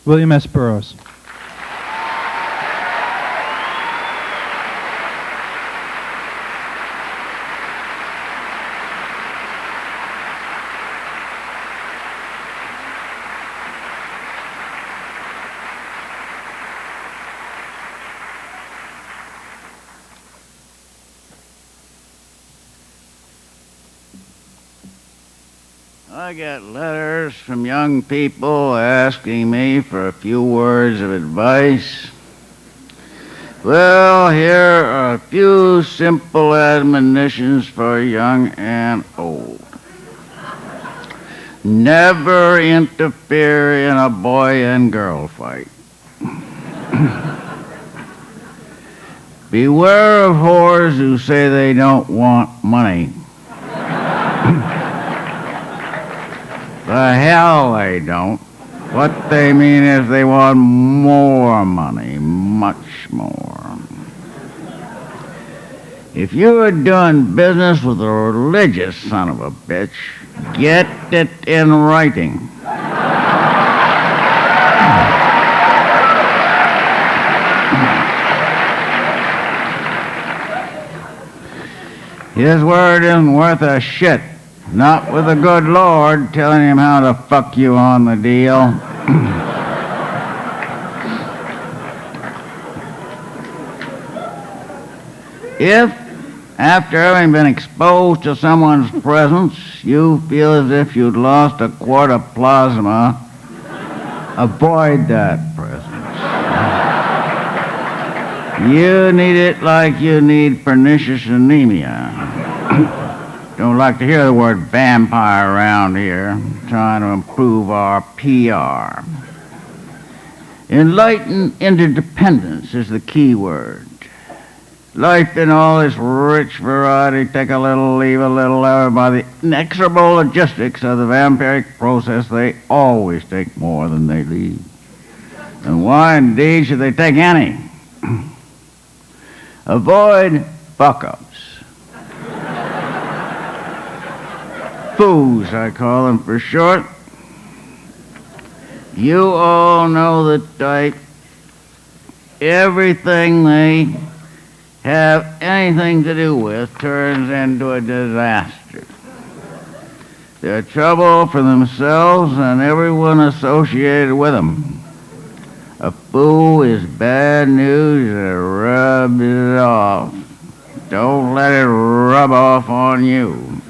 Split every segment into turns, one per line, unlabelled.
William S. Burroughs.
I get letters from young people asking me for a few words of advice. Well, here are a few simple admonitions for young and old. Never interfere in a boy and girl fight. Beware of whores who say they don't want money. The hell they don't. What they mean is they want more money, much more. If you're doing business with a religious son of a bitch, get it in writing. His word isn't worth a shit. Not with the good Lord telling him how to fuck you on the deal. If, after having been exposed to someone's presence, you feel as if you'd lost a quart of plasma, avoid that presence. You need it like you need pernicious anemia. Don't like to hear the word vampire around here. Trying to improve our PR. Enlightened interdependence is the key word. Life in all its rich variety, take a little, leave a little, by the inexorable logistics of the vampiric process, they always take more than they leave. And why indeed should they take any? Avoid fuck-ups. Foos, I call them for short. You all know the type. Everything they have anything to do with turns into a disaster. They're trouble for themselves and everyone associated with them. A fool is bad news that rubs it off. Don't let it rub off on you.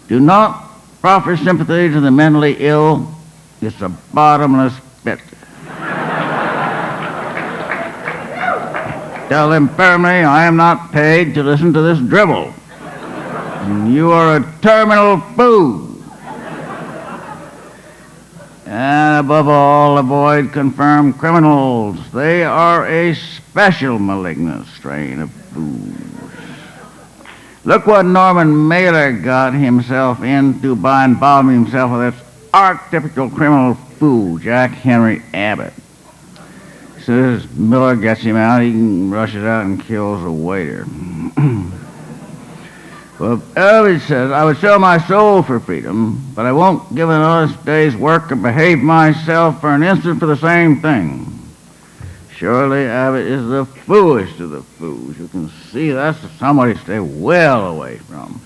Do not proffer sympathy to the mentally ill. It's a bottomless pit. Tell them firmly, I am not paid to listen to this drivel. You are a terminal fool. And above all, avoid confirmed criminals. They are a special malignant strain of fools. Look what Norman Mailer got himself into by involving himself with this archetypical criminal fool, Jack Henry Abbott. As soon as Miller gets him out, he rushes out and kills a waiter. Well, Abbott says, I would sell my soul for freedom, but I won't give an honest day's work or behave myself for an instant for the same thing. Surely Abbott is the foolish of the fools. You can see that's somebody to stay well away from.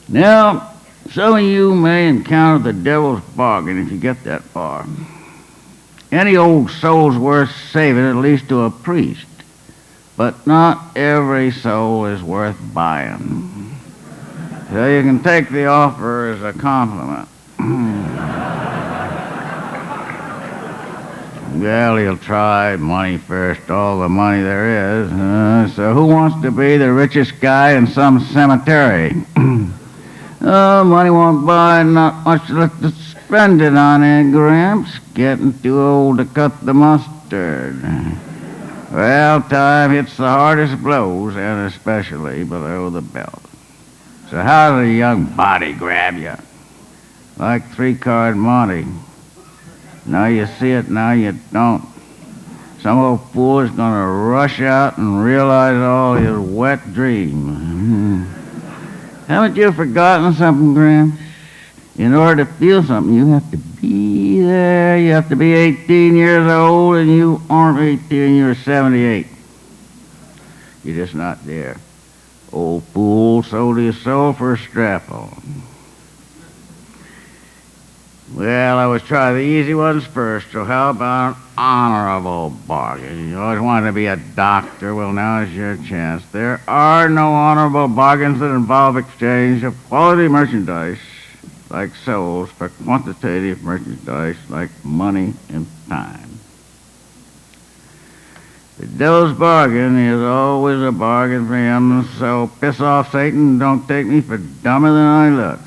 Now, some of you may encounter the devil's bargain if you get that far. Any old soul's worth saving, at least to a priest. But not every soul is worth buying. So you can take the offer as a compliment. Well, he'll try money first, all the money there is. So who wants to be the richest guy in some cemetery? Oh, money won't buy, not much left to spend it on, Gramps. Getting too old to cut the mustard. Well, time hits the hardest blows, and especially below the belt. So how does a young body grab you? Like three-card Monte. Now you see it, now you don't. Some old fool is going to rush out and realize all his wet dreams. Haven't you forgotten something, Gramps? In order to feel something, you have to be there. You have to be 18 years old, and you aren't 18, you're 78. You're just not there. Old fool sold his soul for a strap-on. Well, I was trying the easy ones first, so how about an honorable bargain? You always wanted to be a doctor. Well, now is your chance. There are no honorable bargains that involve exchange of quality merchandise, like souls, for quantitative merchandise, like money and time. The devil's bargain is always a bargain for him, so piss off, Satan, and don't take me for dumber than I look.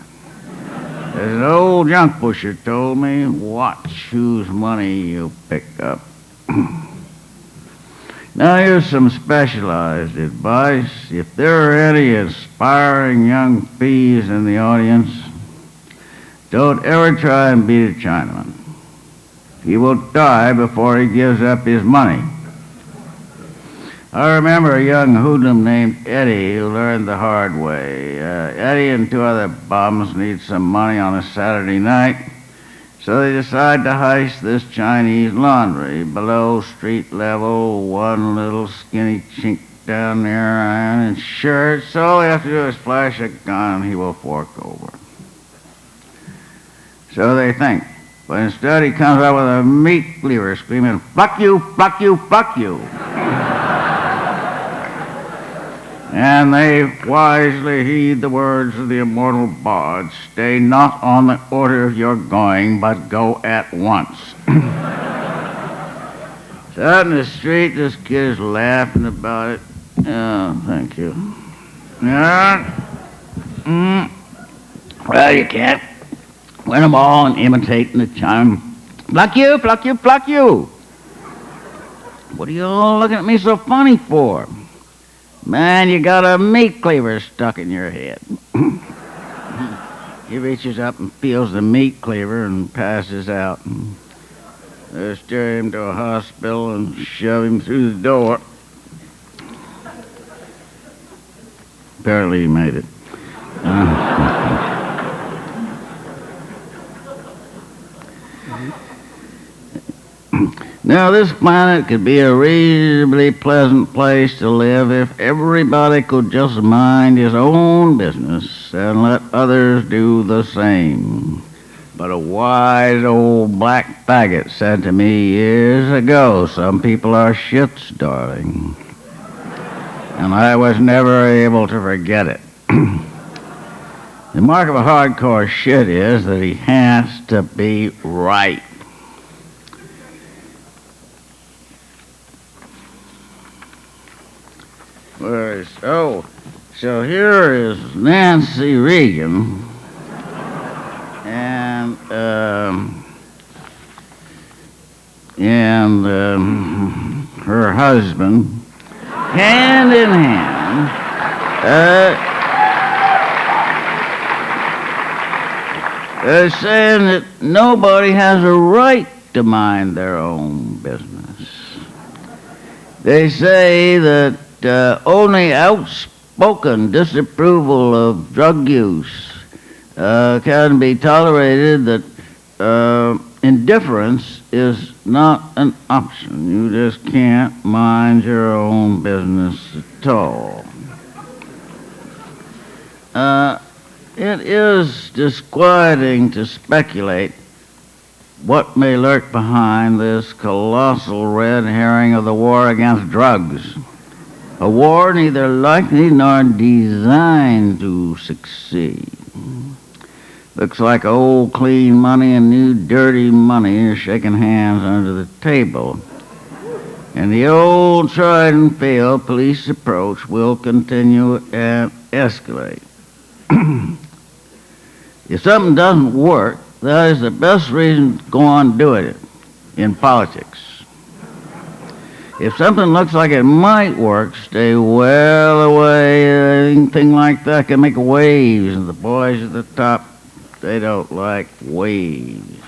As an old junk pusher told me, watch whose money you pick up. Now here's some specialized advice. If there are any aspiring young thieves in the audience, don't ever try and beat a Chinaman. He will die before he gives up his money. I remember a young hoodlum named Eddie who learned the hard way. Eddie and two other bums need some money on a Saturday night, so they decide to heist this Chinese laundry below street level, one little skinny chink down there, iron his shirt, so all they have to do is flash a gun and he will fork over. So they think, but instead he comes up with a meat cleaver screaming, "Fuck you, fuck you, fuck you." And they wisely heed the words of the immortal bard, stay not on the order of your going, but go at once. So out in the street, this kid is laughing about it. Oh, thank you. Yeah. Well, you can't win them all and imitating the chime. Pluck you, pluck you, pluck you. What are you all looking at me so funny for? Man, you got a meat cleaver stuck in your head. He reaches up and feels the meat cleaver and passes out. They steer him to a hospital and shove him through the door. Apparently he made it. Now, this planet could be a reasonably pleasant place to live if everybody could just mind his own business and let others do the same. But a wise old black faggot said to me years ago, some people are shits, darling. And I was never able to forget it. The mark of a hardcore shit is that he has to be right. So here is Nancy Reagan and her husband, hand in hand, saying that nobody has a right to mind their own business. They say that only outspoken disapproval of drug use can be tolerated, that indifference is not an option. You just can't mind your own business at all. It is disquieting to speculate what may lurk behind this colossal red herring of the war against drugs. A war neither likely nor designed to succeed. Looks like old clean money and new dirty money are shaking hands under the table. And the old tried and failed police approach will continue and escalate. If something doesn't work, that is the best reason to go on doing it in politics. If something looks like it might work, stay well away. Anything like that can make waves, and the boys at the top, they don't like waves.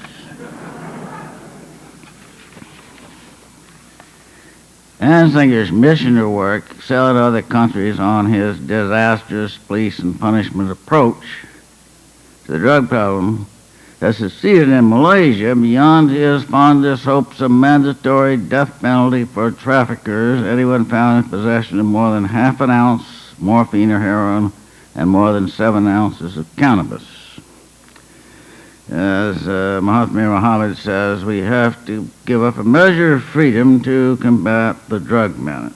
Ansinger's missioner work selling other countries on his disastrous police and punishment approach to the drug problem has succeeded in Malaysia beyond his fondest hopes of mandatory death penalty for traffickers, anyone found in possession of more than half an ounce morphine or heroin and more than 7 ounces of cannabis. As Mahatma Muhammad says, we have to give up a measure of freedom to combat the drug menace.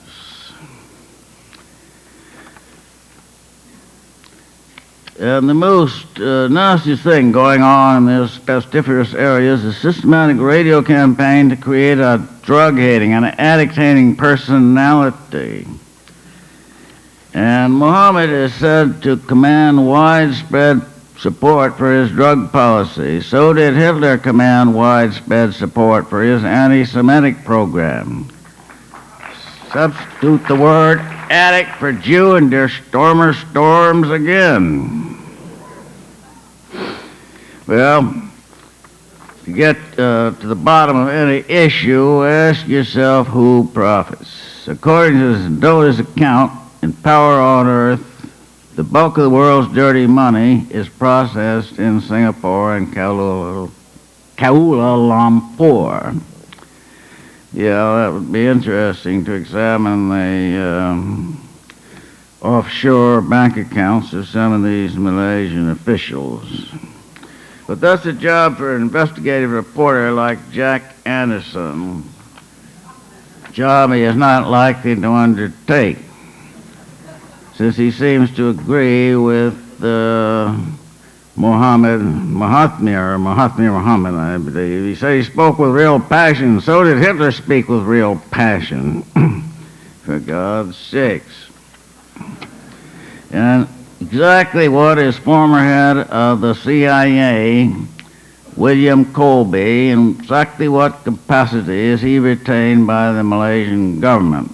And the most nasty thing going on in this pestiferous area is a systematic radio campaign to create a drug-hating and addict-hating personality. And Muhammad is said to command widespread support for his drug policy. So did Hitler command widespread support for his anti-Semitic program. Substitute the word addict for Jew and der Stormer storms again. Well, to get to the bottom of any issue, ask yourself who profits. According to Zoda's account, in Power on Earth, the bulk of the world's dirty money is processed in Singapore and Kuala Lumpur. Yeah, that would be interesting to examine the offshore bank accounts of some of these Malaysian officials. But that's a job for an investigative reporter like Jack Anderson, a job he is not likely to undertake, since he seems to agree with Mahatma Muhammad, I believe. He said he spoke with real passion. So did Hitler speak with real passion. For God's sakes. And exactly what his former head of the CIA, William Colby, in exactly what capacity is he retained by the Malaysian government?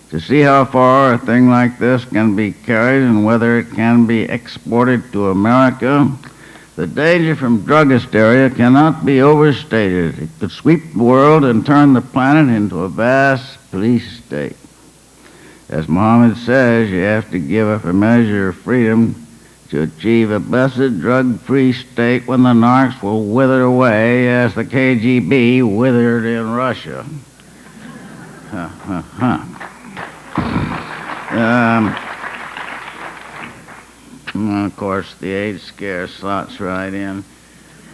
To see how far a thing like this can be carried and whether it can be exported to America, the danger from drug hysteria cannot be overstated. It could sweep the world and turn the planet into a vast police state. As Muhammad says, you have to give up a measure of freedom to achieve a blessed drug-free state when the narcs will wither away as the KGB withered in Russia. Of course, the AIDS scare slots right in.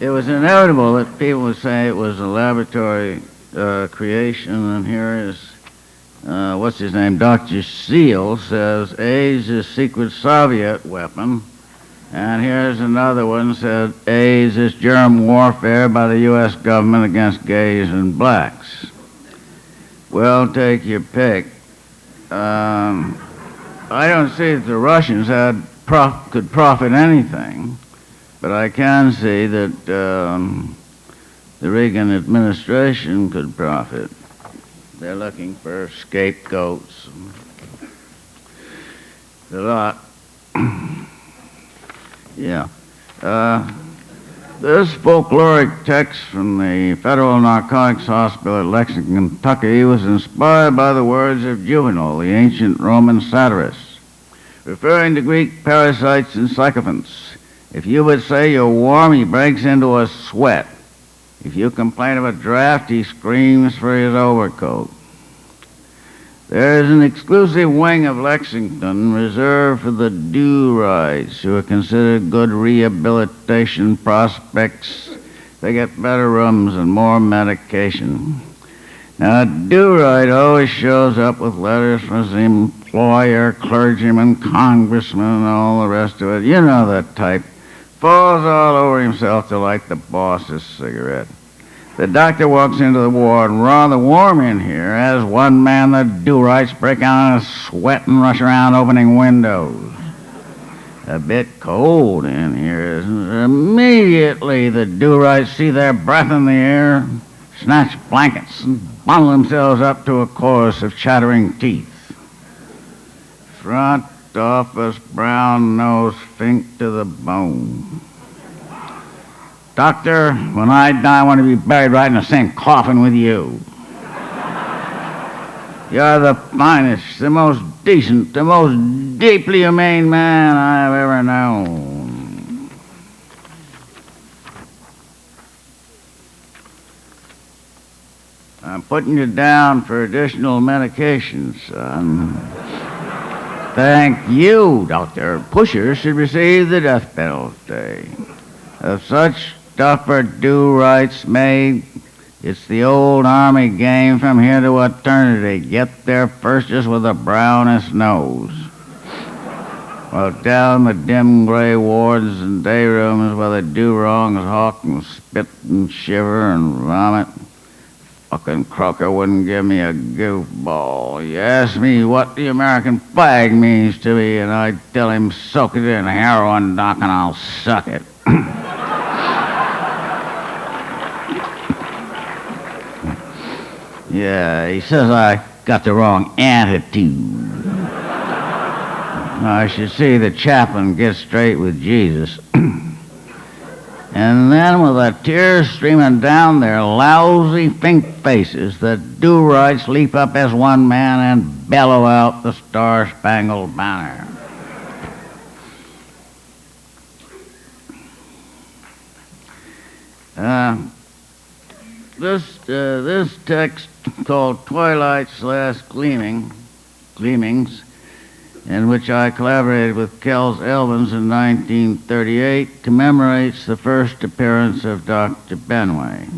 It was inevitable that people would say it was a laboratory creation, and here is, what's his name, Dr. Seal says AIDS is secret Soviet weapon, and here's another one said AIDS is germ warfare by the U.S. government against gays and blacks. Well, take your pick. I don't see that the Russians could profit anything, but I can see that the Reagan administration could profit. They're looking for scapegoats. A lot. Yeah. This folkloric text from the Federal Narcotics Hospital at Lexington, Kentucky, was inspired by the words of Juvenal, the ancient Roman satirist, referring to Greek parasites and sycophants. If you would say you're warm, he breaks into a sweat. If you complain of a draft, he screams for his overcoat. There is an exclusive wing of Lexington reserved for the do-rights, who are considered good rehabilitation prospects. They get better rooms and more medication. Now, a do-right always shows up with letters from his employer, clergyman, congressman, and all the rest of it. You know that type. Falls all over himself to light the boss's cigarette. The doctor walks into the ward, rather warm in here, as one man the do-rights break out in a sweat and rush around opening windows. A bit cold in here, isn't it? Immediately the do-rights see their breath in the air, snatch blankets, and bundle themselves up to a chorus of chattering teeth. Front office, brown nose, fink to the bone. Doctor, when I die, I want to be buried right in the same coffin with you. You're the finest, the most decent, the most deeply humane man I have ever known. I'm putting you down for additional medication, son. Thank you, Doctor. Pushers should receive the death penalty. If such stuff are due rights made, it's the old army game from here to eternity. Get there first just with the brownest nose. Well, down the dim gray wards and day rooms where they do wrongs, hawk and spit and shiver and vomit. Fucking Croker wouldn't give me a goofball. You ask me what the American flag means to me, and I tell him soak it in heroin, Doc, and I'll suck it. Yeah, he says I got the wrong attitude. I should see the chaplain get straight with Jesus. And then with the tears streaming down their lousy pink faces, the do-rights leap up as one man and bellow out the Star-Spangled Banner. This text called Twilight's Last Gleamings, in which I collaborated with Kells Elvins in 1938, commemorates the first appearance of Dr. Benway.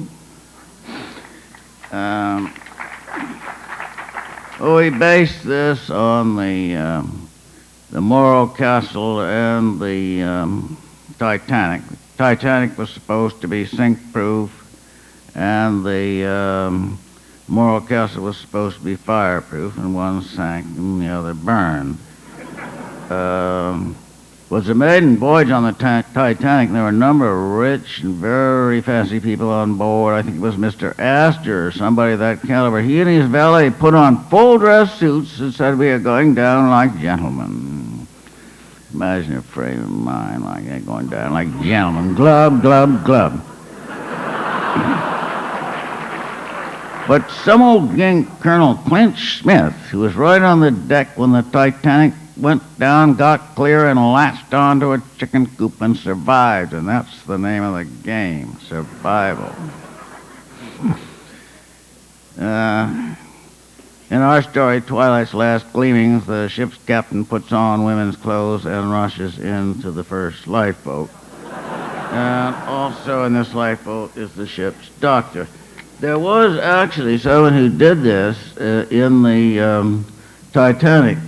We based this on the Morro Castle and the Titanic. The Titanic was supposed to be sink-proof, and the Morro Castle was supposed to be fireproof, and one sank and the other burned. Was a maiden voyage on the Titanic, and there were a number of rich and very fancy people on board. I think it was Mr. Astor or somebody of that caliber. He and his valet put on full-dress suits and said we are going down like gentlemen. Imagine a frame of mind like that, going down like gentlemen. Glub, glub, glub. But some old gink, Colonel Clinch Smith, who was right on the deck when the Titanic went down, got clear, and latched onto a chicken coop and survived. And that's the name of the game, survival. In our story, Twilight's Last Gleamings, the ship's captain puts on women's clothes and rushes into the first lifeboat. And also in this lifeboat is the ship's doctor. There was actually someone who did this in the Titanic.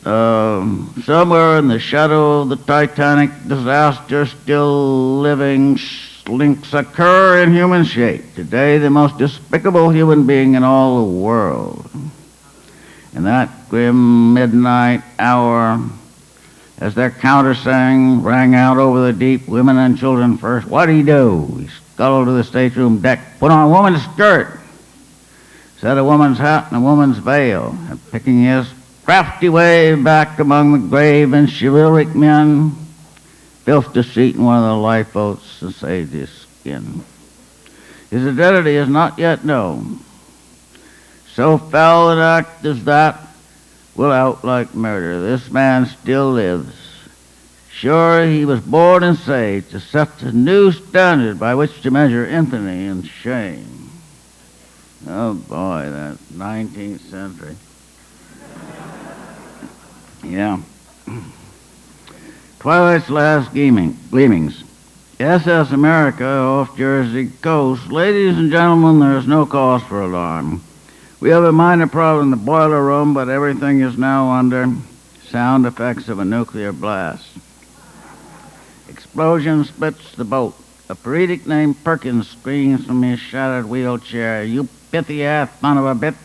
Somewhere in the shadow of the Titanic disaster, still living slinks occur in human shape. Today, the most despicable human being in all the world. In that grim midnight hour, as their countersang rang out over the deep, women and children first, what'd he do? He scuttled to the stateroom deck, put on a woman's skirt, set a woman's hat and a woman's veil, and picking his crafty way back among the grave and chivalric men, filched a seat in one of the lifeboats and saved his skin. His identity is not yet known. So foul an act as that will out like murder. This man still lives. Sure, he was born and saved to set a new standard by which to measure infamy and shame. Oh boy, that 19th century. Yeah. Twilight's Last Gleamings. SS America off Jersey coast. Ladies and gentlemen, there is no cause for alarm. We have a minor problem in the boiler room, but everything is now under sound effects of a nuclear blast. Explosion splits the boat. A paretic named Perkins screams from his shattered wheelchair, "You pithy-ass son of a bit."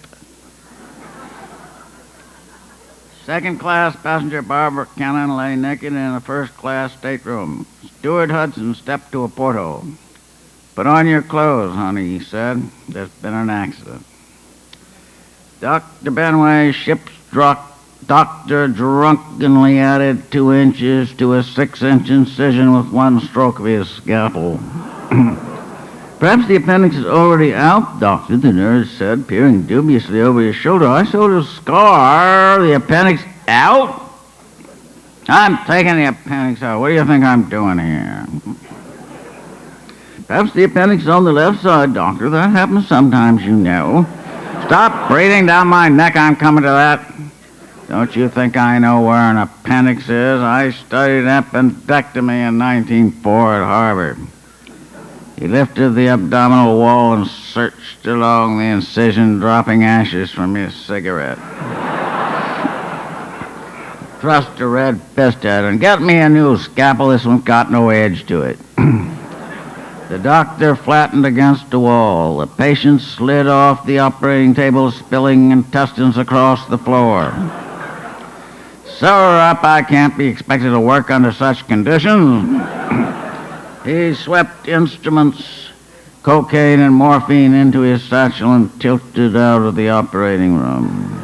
Second-class passenger Barbara Cannon lay naked in a first-class stateroom. Steward Hudson stepped to a porthole. "Put on your clothes, honey," he said. "There's been an accident." Dr. Benway, ship's doctor, drunkenly added 2 inches to a 6-inch incision with one stroke of his scalpel. "Perhaps the appendix is already out, doctor," the nurse said, peering dubiously over his shoulder. "I sewed a scar. The appendix out? I'm taking the appendix out. What do you think I'm doing here?" Perhaps the appendix is on the left side, Doctor. That happens sometimes, you know. Stop breathing down my neck. I'm coming to that. Don't you think I know where an appendix is? I studied appendectomy in 1904 at Harvard. He lifted the abdominal wall and searched along the incision, dropping ashes from his cigarette. Thrust a red fist at it and get me a new scalpel. This one's got no edge to it. The doctor flattened against the wall. The patient slid off the operating table, spilling intestines across the floor. Sober up, I can't be expected to work under such conditions. He swept instruments, cocaine and morphine into his satchel and tilted out of the operating room.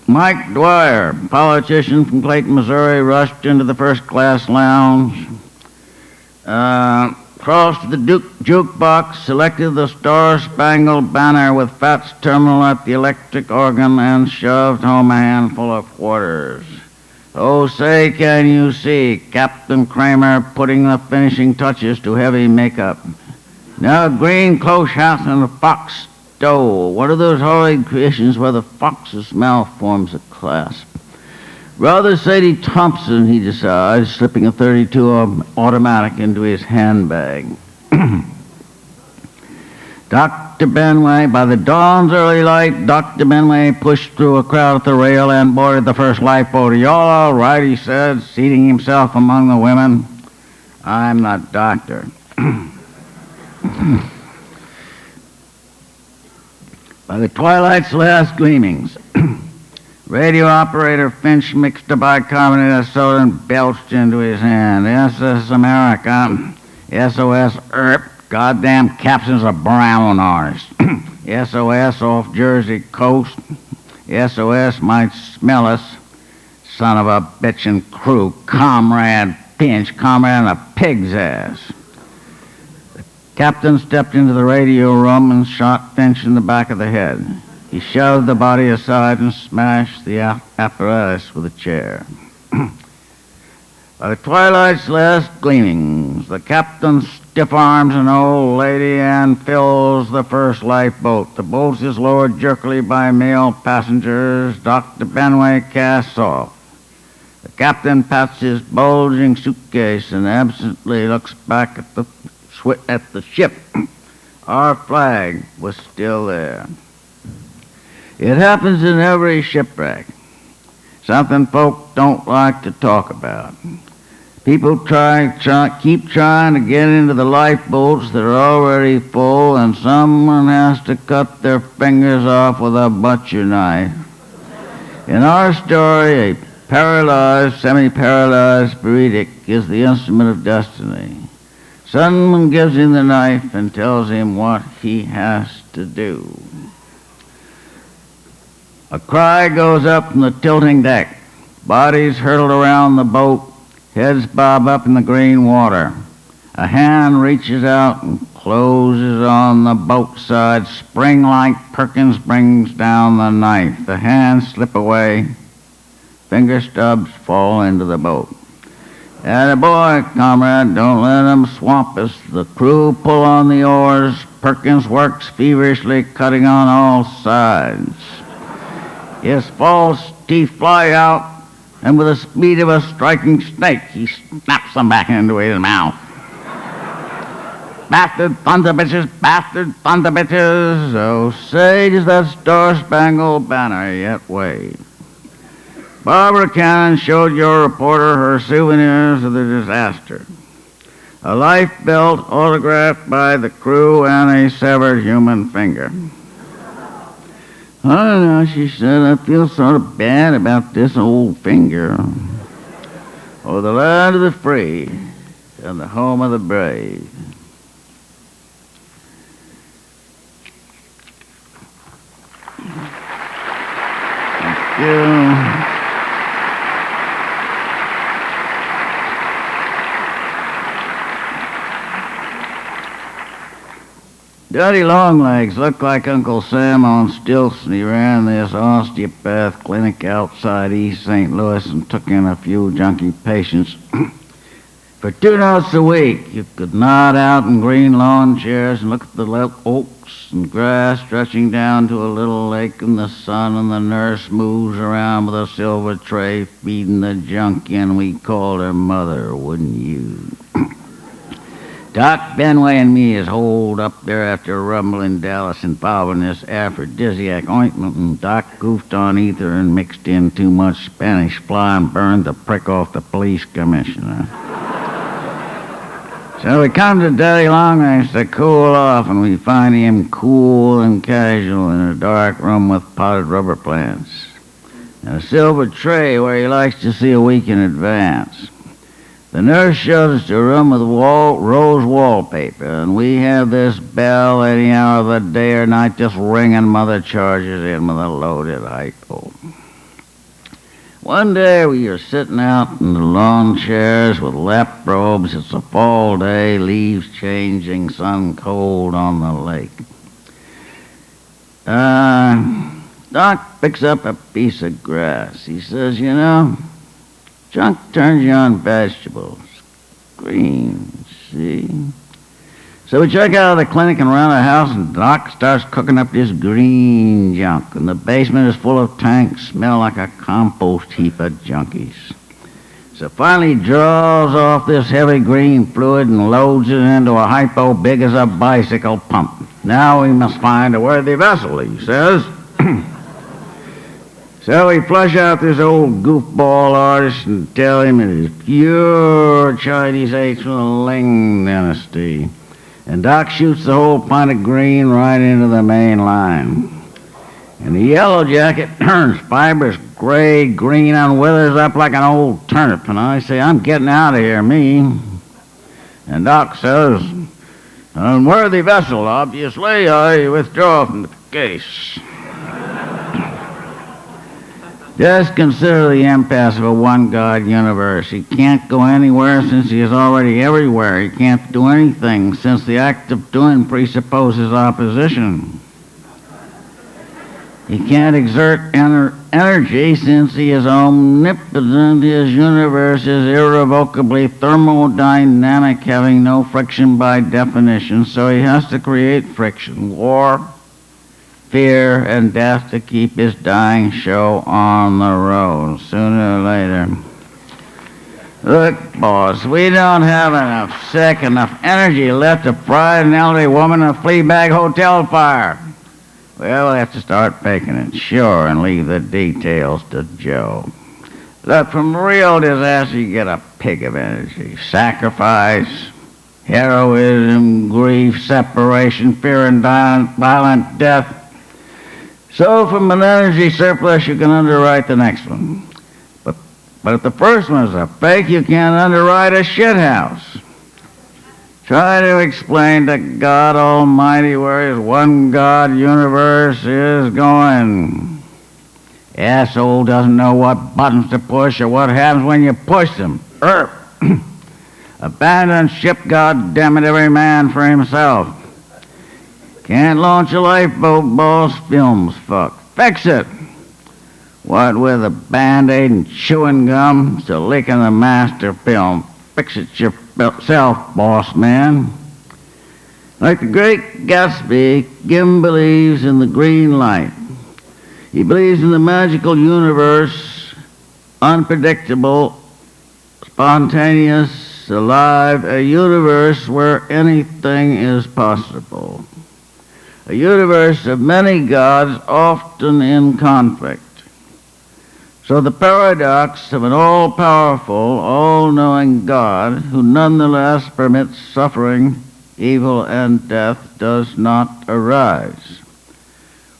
Mike Dwyer, politician from Clayton, Missouri, rushed into the first-class lounge, crossed the jukebox, selected the Star-Spangled Banner with Fats Terminal at the electric organ, and shoved home a handful of quarters. Oh, say, can you see Captain Kramer putting the finishing touches to heavy makeup? Now, green cloche hat and a fox stole. What are those horrid creations where the fox's mouth forms a clasp? Rather Sadie Thompson, he decides, slipping a .32 automatic into his handbag. Dr. Benway, by the dawn's early light, Dr. Benway pushed through a crowd at the rail and boarded the first lifeboat. "Y'all all right?" he said, seating himself among the women. "I'm not doctor." By the twilight's last gleamings, radio operator Finch mixed a bicarbonate of soda and belched into his hand. SS America, SOS ERP, goddamn captain's a brown artist. SOS off Jersey coast. SOS might smell us. Son of a bitchin' crew. Comrade Finch, comrade in a pig's ass. Captain stepped into the radio room and shot Finch in the back of the head. He shoved the body aside and smashed the apparatus with a chair. By the twilight's last gleamings, the captain stiff arms an old lady and fills the first lifeboat. The boat is lowered jerkily by male passengers. Dr. Benway casts off. The captain pats his bulging suitcase and absently looks back at the ship. Our flag was still there. It happens in every shipwreck. Something folk don't like to talk about. People keep trying to get into the lifeboats that are already full, and someone has to cut their fingers off with a butcher knife. In our story, a paralyzed, semi-paralyzed Beretic is the instrument of destiny. Someone gives him the knife and tells him what he has to do. A cry goes up from the tilting deck. Bodies hurtle around the boat. Heads bob up in the green water. A hand reaches out and closes on the boat side. Spring-like Perkins brings down the knife. The hands slip away. Finger stubs fall into the boat. "Attaboy, comrade, don't let 'em swamp us." The crew pull on the oars. Perkins works feverishly, cutting on all sides. His false teeth fly out, and with the speed of a striking snake, he snaps them back into his mouth. "Bastard thunder bitches, bastard thunder bitches, oh say does that star-spangled banner yet wave." Barbara Cannon showed your reporter her souvenirs of the disaster. A life belt autographed by the crew and a severed human finger. "I don't know," she said, "I feel sort of bad about this old finger." "Oh, the land of the free and the home of the brave." Thank you. Daddy Longlegs looked like Uncle Sam on stilts, and he ran this osteopath clinic outside East St. Louis and took in a few junkie patients. For 2 notes a week, you could nod out in green lawn chairs and look at the oaks and grass stretching down to a little lake in the sun, and the nurse moves around with a silver tray feeding the junkie, and we called her mother, wouldn't you? Doc Benway and me is holed up there after a rumble in Dallas involving this aphrodisiac ointment, and Doc goofed on ether and mixed in too much Spanish fly and burned the prick off the police commissioner. So we come to Daddy Longrange to cool off, and we find him cool and casual in a dark room with potted rubber plants and a silver tray where he likes to see a week in advance. The nurse shows us to a room with rose wallpaper, and we have this bell any hour of the day or night just ringing. Mother charges in with a loaded hypo. One day we are sitting out in the lawn chairs with lap robes. It's a fall day, leaves changing, sun cold on the lake. Doc picks up a piece of grass. He says, you know, junk turns you on vegetables. Green, see? So we check out of the clinic and around the house, and Doc starts cooking up this green junk, and the basement is full of tanks, smell like a compost heap of junkies. So finally he draws off this heavy green fluid and loads it into a hypo big as a bicycle pump. Now we must find a worthy vessel, he says. So we flush out this old goofball artist and tell him it is pure Chinese H from the Ling dynasty. And Doc shoots the whole pint of green right into the main line. And the yellow jacket turns fibrous gray-green and withers up like an old turnip. And I say, I'm getting out of here, me. And Doc says, unworthy vessel, obviously, I withdraw from the case. Just consider the impasse of a one-God universe. He can't go anywhere since he is already everywhere. He can't do anything since the act of doing presupposes opposition. He can't exert energy since he is omnipotent. His universe is irrevocably thermodynamic, having no friction by definition, so he has to create friction, war, fear, and death to keep his dying show on the road sooner or later. Look, boss, we don't have enough energy left to fry an elderly woman in a flea-bag hotel fire. Well, we'll have to start faking it, sure, and leave the details to Joe. Look, from real disaster, you get a pig of energy. Sacrifice, heroism, grief, separation, fear, and violent death. So from an energy surplus, you can underwrite the next one. But if the first one is a fake, you can't underwrite a shithouse. Try to explain to God Almighty where his one God universe is going. Asshole doesn't know what buttons to push or what happens when you push them. Abandon ship, goddammit, every man for himself. Can't launch a lifeboat, boss. Film's fucked. Fix it. What with a Band-Aid and chewing gum to leaking the master film? Fix it yourself, boss man. Like the great Gatsby, Gim believes in the green light. He believes in the magical universe, unpredictable, spontaneous, alive, a universe where anything is possible. A universe of many gods, often in conflict. So the paradox of an all-powerful, all-knowing God who nonetheless permits suffering, evil, and death does not arise.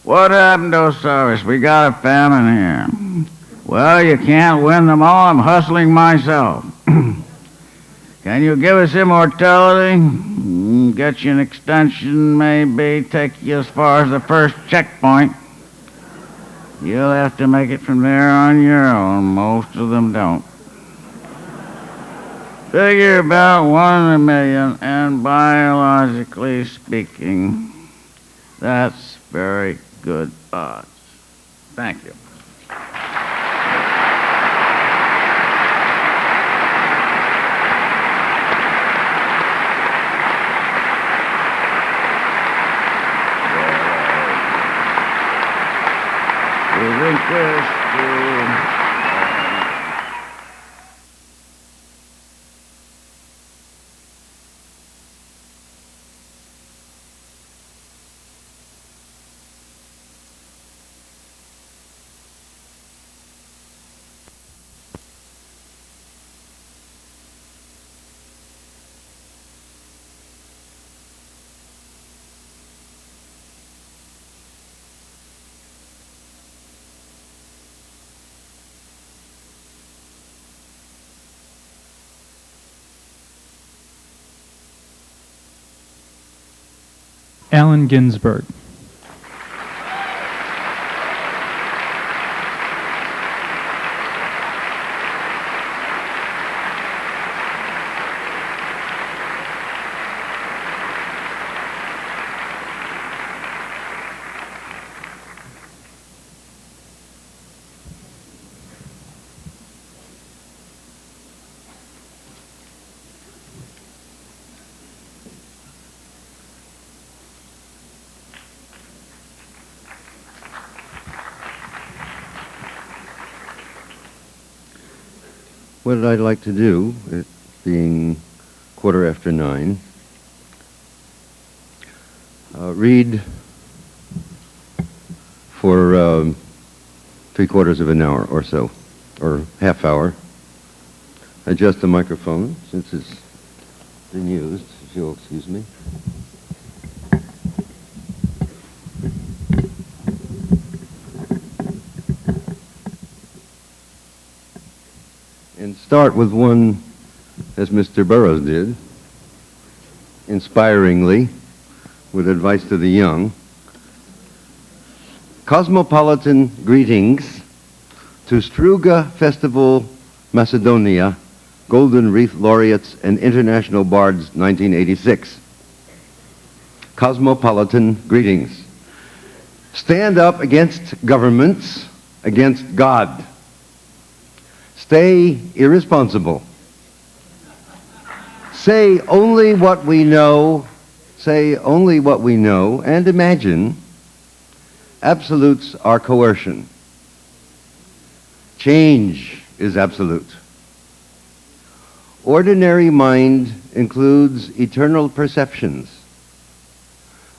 What happened to Osiris? We got a famine here. Well, you can't win them all. I'm hustling myself. Can you give us immortality? Get you an extension, maybe. Take you as far as the first checkpoint. You'll have to make it from there on your own. Most of them don't. Figure about 1 in a million, and biologically speaking, that's very good odds. Thank you. relinquish to...
Allen Ginsberg.
What I'd like to do, it being 9:15, read for 3/4 of an hour or so, or half hour. Adjust the microphone since it's been used, if you'll excuse me. And start with one, as Mr. Burroughs did, inspiringly, with advice to the young. Cosmopolitan greetings to Struga Festival, Macedonia, Golden Wreath Laureates and International Bards 1986. Cosmopolitan greetings. Stand up against governments, against God. Stay irresponsible. Say only what we know, and imagine absolutes are coercion. Change is absolute. Ordinary mind includes eternal perceptions.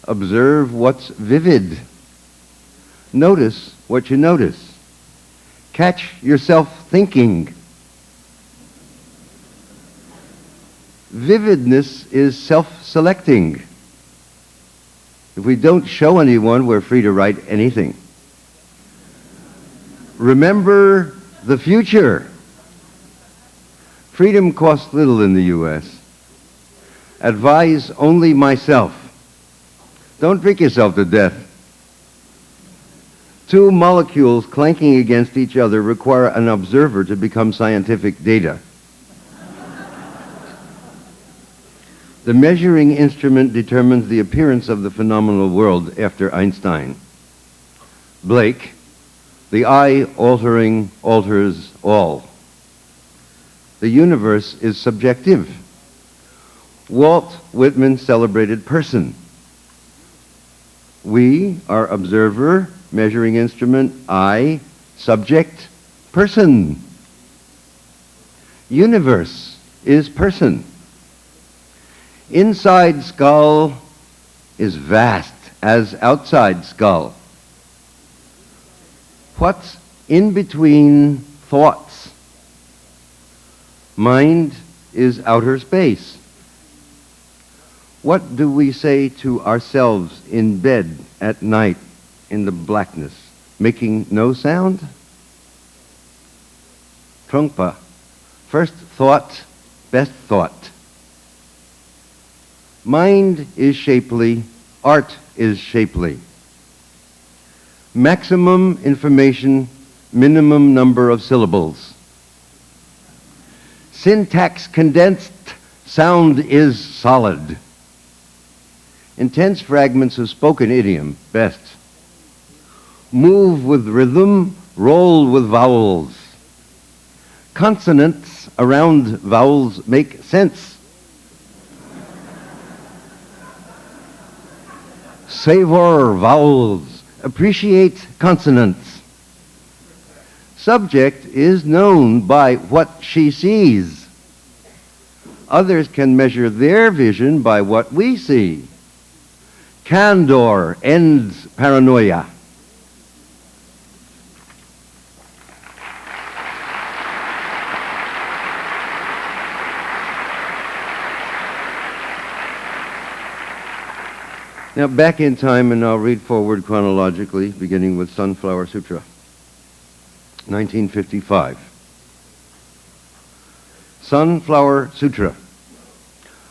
Observe what's vivid. Notice what you notice. Catch yourself thinking. Vividness is self-selecting. If we don't show anyone, we're free to write anything. Remember the future. Freedom costs little in the U.S. Advise only myself. Don't drink yourself to death. Two molecules clanking against each other require an observer to become scientific data. The measuring instrument determines the appearance of the phenomenal world after Einstein. Blake, the eye altering alters all. The universe is subjective. Walt Whitman celebrated person. We are observer, measuring instrument, eye, subject, person. Universe is person. Inside skull is vast as outside skull. What's in between thoughts? Mind is outer space. What do we say to ourselves in bed at night in the blackness, making no sound? Trungpa, first thought, best thought. Mind is shapely, art is shapely. Maximum information, minimum number of syllables. Syntax condensed, sound is solid. Intense fragments of spoken idiom, best. Move with rhythm, roll with vowels. Consonants around vowels make sense. Savor vowels, appreciate consonants. Subject is known by what she sees. Others can measure their vision by what we see. Candor ends paranoia. Now back in time, and I'll read forward chronologically, beginning with Sunflower Sutra. 1955. Sunflower Sutra.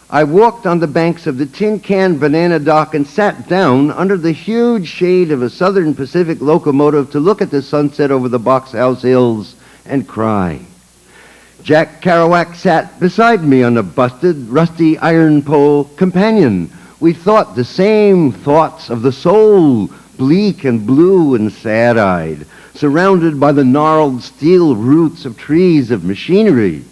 I walked on the banks of the Tin Can Banana Dock and sat down under the huge shade of a Southern Pacific locomotive to look at the sunset over the Box House Hills and cry. Jack Kerouac sat beside me on a busted, rusty iron pole companion. We thought the same thoughts of the soul, bleak and blue and sad-eyed, surrounded by the gnarled steel roots of trees of machinery.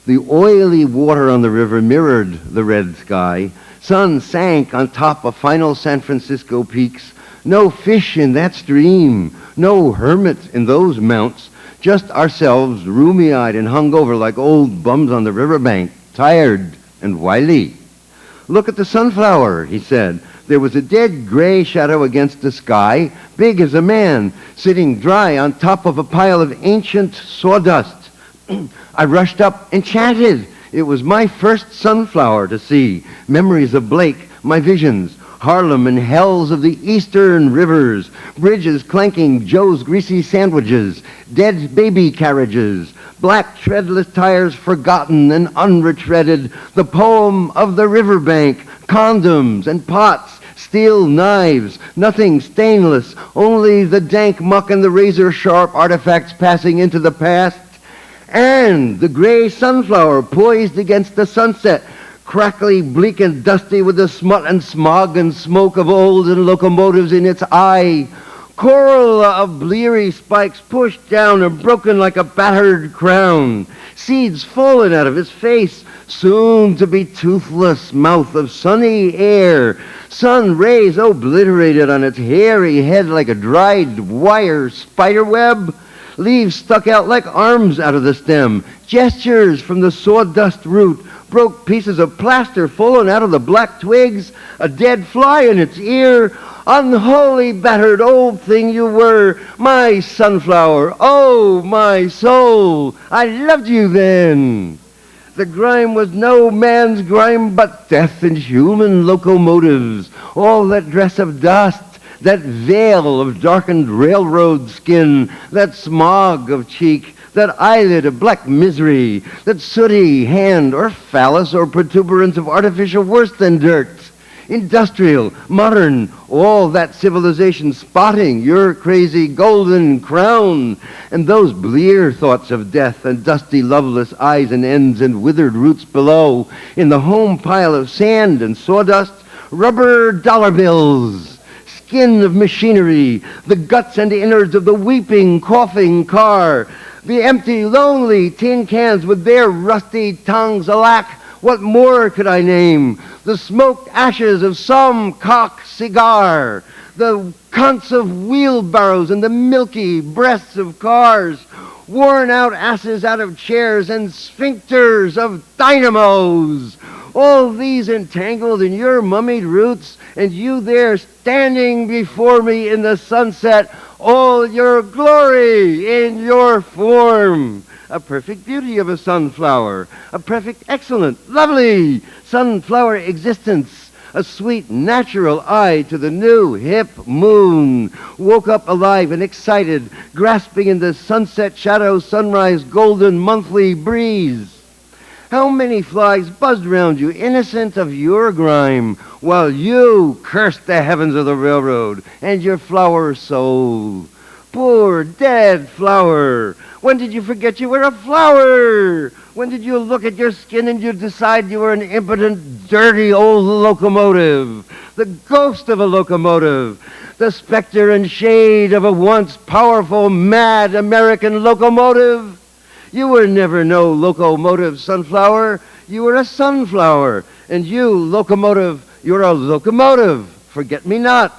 The oily water on the river mirrored the red sky. Sun sank on top of final San Francisco peaks. No fish in that stream, no hermit in those mounts, just ourselves, roomy-eyed and hungover like old bums on the riverbank, tired and wily. Look at the sunflower, he said. There was a dead gray shadow against the sky, big as a man, sitting dry on top of a pile of ancient sawdust. I rushed up, enchanted. It was my first sunflower to see. Memories of Blake, my visions. Harlem and hells of the eastern rivers. Bridges clanking Joe's greasy sandwiches. Dead baby carriages. Black treadless tires forgotten and unretreaded. The poem of the riverbank. Condoms and pots. Steel knives. Nothing stainless. Only the dank muck and the razor-sharp artifacts passing into the past. And the gray sunflower poised against the sunset, crackly, bleak, and dusty with the smut and smog and smoke of olden locomotives in its eye. Corolla of bleary spikes pushed down and broken like a battered crown. Seeds fallen out of its face, soon to be toothless mouth of sunny air. Sun rays obliterated on its hairy head like a dried wire spiderweb. Leaves stuck out like arms out of the stem. Gestures from the sawdust root. Broke pieces of plaster fallen out of the black twigs. A dead fly in its ear. Unholy, battered old thing you were. My sunflower. Oh, my soul. I loved you then. The grime was no man's grime but death and human locomotives. All that dress of dust. That veil of darkened railroad skin, that smog of cheek, that eyelid of black misery, that sooty hand or phallus or protuberance of artificial worse than dirt. Industrial, modern, all that civilization spotting your crazy golden crown, and those blear thoughts of death and dusty loveless eyes and ends and withered roots below, in the home pile of sand and sawdust, rubber dollar bills. Skin of machinery, the guts and innards of the weeping, coughing car, the empty, lonely tin cans with their rusty tongues. Alack, what more could I name? The smoked ashes of some cock cigar, the cunts of wheelbarrows and the milky breasts of cars, worn out asses out of chairs and sphincters of dynamos. All these entangled in your mummied roots, and you there standing before me in the sunset, all your glory in your form. A perfect beauty of a sunflower, a perfect, excellent, lovely sunflower existence, a sweet, natural eye to the new, hip moon, woke up alive and excited, grasping in the sunset shadow, sunrise, golden, monthly breeze. How many flies buzzed round you, innocent of your grime, while you cursed the heavens of the railroad and your flower soul. Poor dead flower! When did you forget you were a flower? When did you look at your skin and you decide you were an impotent, dirty old locomotive? The ghost of a locomotive. The specter and shade of a once powerful, mad American locomotive. You were never no locomotive, sunflower. You were a sunflower. And you, locomotive, you're a locomotive. Forget me not.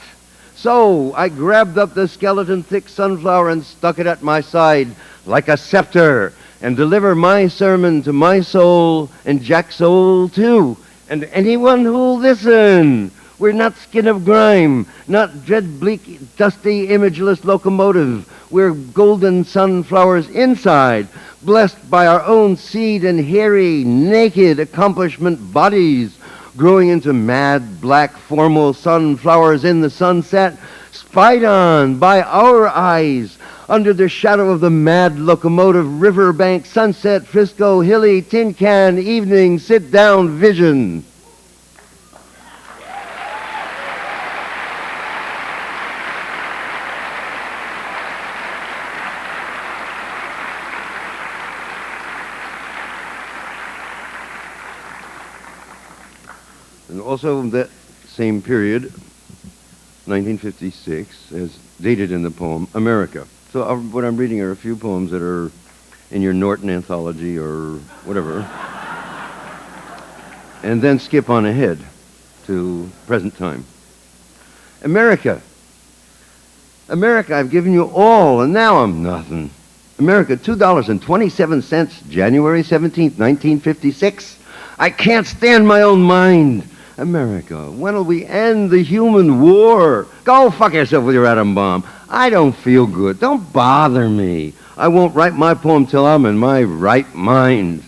So I grabbed up the skeleton-thick sunflower and stuck it at my side like a scepter and deliver my sermon to my soul and Jack's soul too, and anyone who'll listen. We're not skin of grime, not dread bleak, dusty, imageless locomotive. We're golden sunflowers inside, blessed by our own seed and hairy, naked accomplishment bodies, growing into mad, black, formal sunflowers in the sunset, spied on by our eyes, under the shadow of the mad locomotive riverbank sunset Frisco hilly tin can evening sit-down vision. And also that same period, 1956, as dated in the poem America. So what I'm reading are a few poems that are in your Norton anthology or whatever. And then skip on ahead to present time. America. America, I've given you all, and now I'm nothing. America, $2.27, January 17th, 1956. I can't stand my own mind. America, when'll we end the human war? Go fuck yourself with your atom bomb. I don't feel good. Don't bother me. I won't write my poem till I'm in my right mind.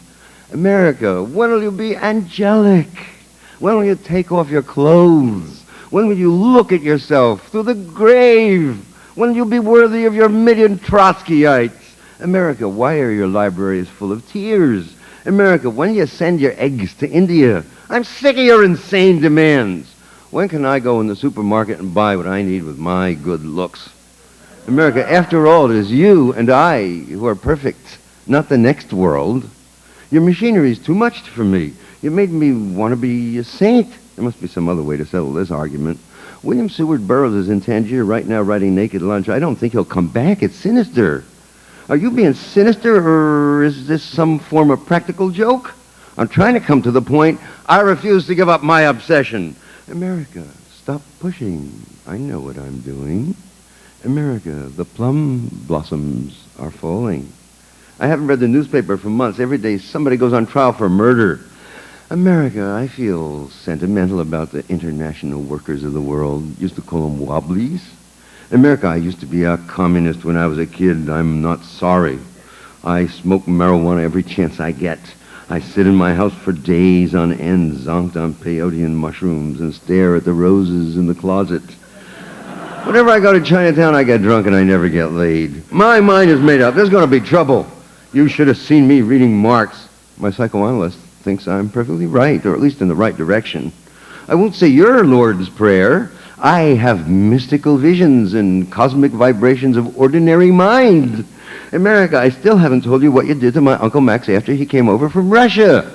America, when'll you be angelic? When will you take off your clothes? When will you look at yourself through the grave? When will you be worthy of your million Trotskyites? America, why are your libraries full of tears? America, when you send your eggs to India? I'm sick of your insane demands. When can I go in the supermarket and buy what I need with my good looks? America, after all, it is you and I who are perfect, not the next world. Your machinery is too much for me. You made me want to be a saint. There must be some other way to settle this argument. William Seward Burroughs is in Tangier right now writing Naked Lunch. I don't think he'll come back. It's sinister. Are you being sinister, or is this some form of practical joke? I'm trying to come to the point. I refuse to give up my obsession. America, stop pushing. I know what I'm doing. America, the plum blossoms are falling. I haven't read the newspaper for months. Every day somebody goes on trial for murder. America, I feel sentimental about the international workers of the world. Used to call them wobblies. America, I used to be a communist when I was a kid. I'm not sorry. I smoke marijuana every chance I get. I sit in my house for days on end, zonked on peyote mushrooms, and stare at the roses in the closet. Whenever I go to Chinatown, I get drunk and I never get laid. My mind is made up. There's going to be trouble. You should have seen me reading Marx. My psychoanalyst thinks I'm perfectly right, or at least in the right direction. I won't say your Lord's Prayer. I have mystical visions and cosmic vibrations of ordinary mind. America, I still haven't told you what you did to my Uncle Max after he came over from Russia.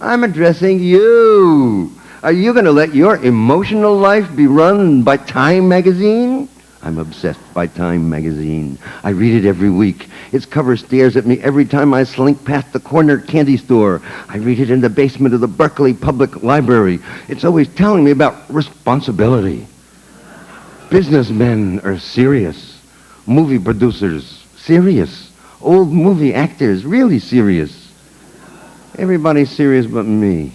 I'm addressing you. Are you going to let your emotional life be run by Time magazine? I'm obsessed by Time magazine. I read it every week. Its cover stares at me every time I slink past the corner candy store. I read it in the basement of the Berkeley Public Library. It's always telling me about responsibility. Businessmen are serious. Movie producers, serious. Old movie actors, really serious. Everybody's serious but me.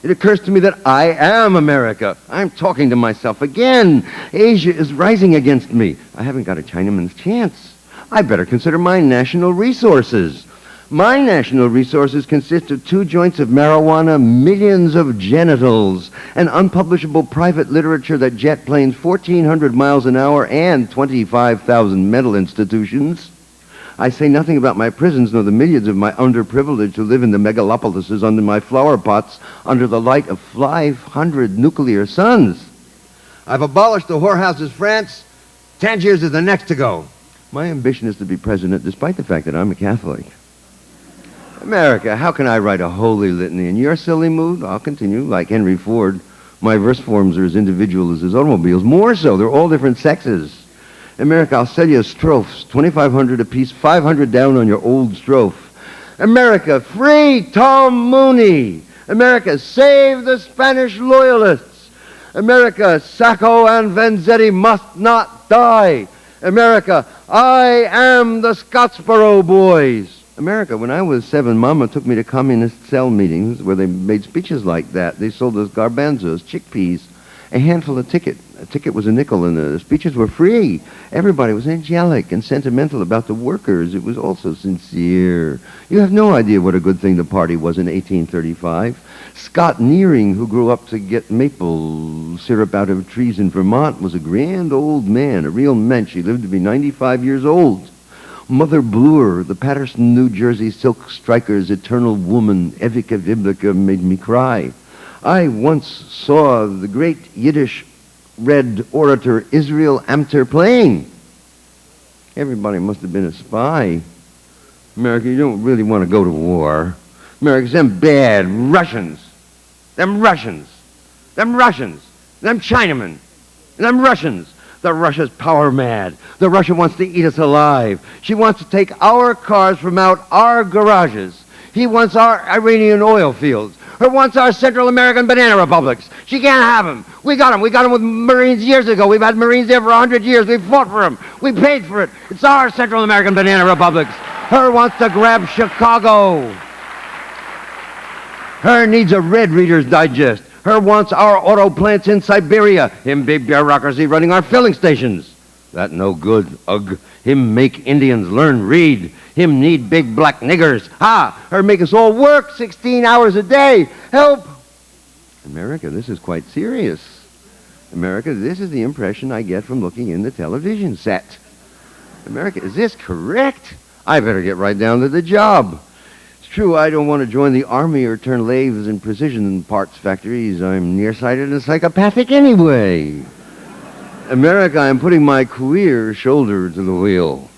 It occurs to me that I am America. I'm talking to myself again. Asia is rising against me. I haven't got a Chinaman's chance. I better consider my national resources. My national resources consist of 2 joints of marijuana, millions of genitals, and unpublishable private literature that jet planes 1,400 miles an hour, and 25,000 mental institutions. I say nothing about my prisons, nor the millions of my underprivileged who live in the megalopolises under my flower pots under the light of 500 nuclear suns. I've abolished the whorehouses, France. Tangiers is the next to go. My ambition is to be president, despite the fact that I'm a Catholic. America, how can I write a holy litany? In your silly mood, I'll continue, like Henry Ford. My verse forms are as individual as his automobiles. More so, they're all different sexes. America, I'll sell you strophes, 2,500 apiece, 500 down on your old strophe. America, free Tom Mooney. America, save the Spanish loyalists. America, Sacco and Vanzetti must not die. America, I am the Scottsboro Boys. America, when I was 7, Mama took me to communist cell meetings where they made speeches like that. They sold us garbanzos, chickpeas, a handful of ticket. A ticket was a nickel, and the speeches were free. Everybody was angelic and sentimental about the workers. It was also sincere. You have no idea what a good thing the party was in 1835. Scott Nearing, who grew up to get maple syrup out of trees in Vermont, was a grand old man, a real mensch. He lived to be 95 years old. Mother Bloor, the Patterson, New Jersey Silk Strikers' eternal woman, Evika Viblica, made me cry. I once saw the great Yiddish red orator Israel Amter playing. Everybody must have been a spy. America, you don't really want to go to war. America, them bad Russians. Them Russians. Them Russians. Them Chinamen. Them Russians. The Russia's power mad. The Russia wants to eat us alive. She wants to take our cars from out our garages. He wants our Iranian oil fields. Her wants our Central American banana republics. She can't have them. We got them. We got them with Marines years ago. We've had Marines there for 100 years. We fought for them. We paid for it. It's our Central American banana republics. Her wants to grab Chicago. Her needs a Red Reader's Digest. Her wants our auto plants in Siberia. Him big bureaucracy running our filling stations. That no good. Ugh. Him make Indians learn read. Him need big black niggers. Ha! Her make us all work 16 hours a day. Help! America, this is quite serious. America, this is the impression I get from looking in the television set. America, is this correct? I better get right down to the job. It's true, I don't want to join the army or turn lathes and precision parts factories. I'm nearsighted and psychopathic anyway. America, I'm putting my queer shoulder to the wheel.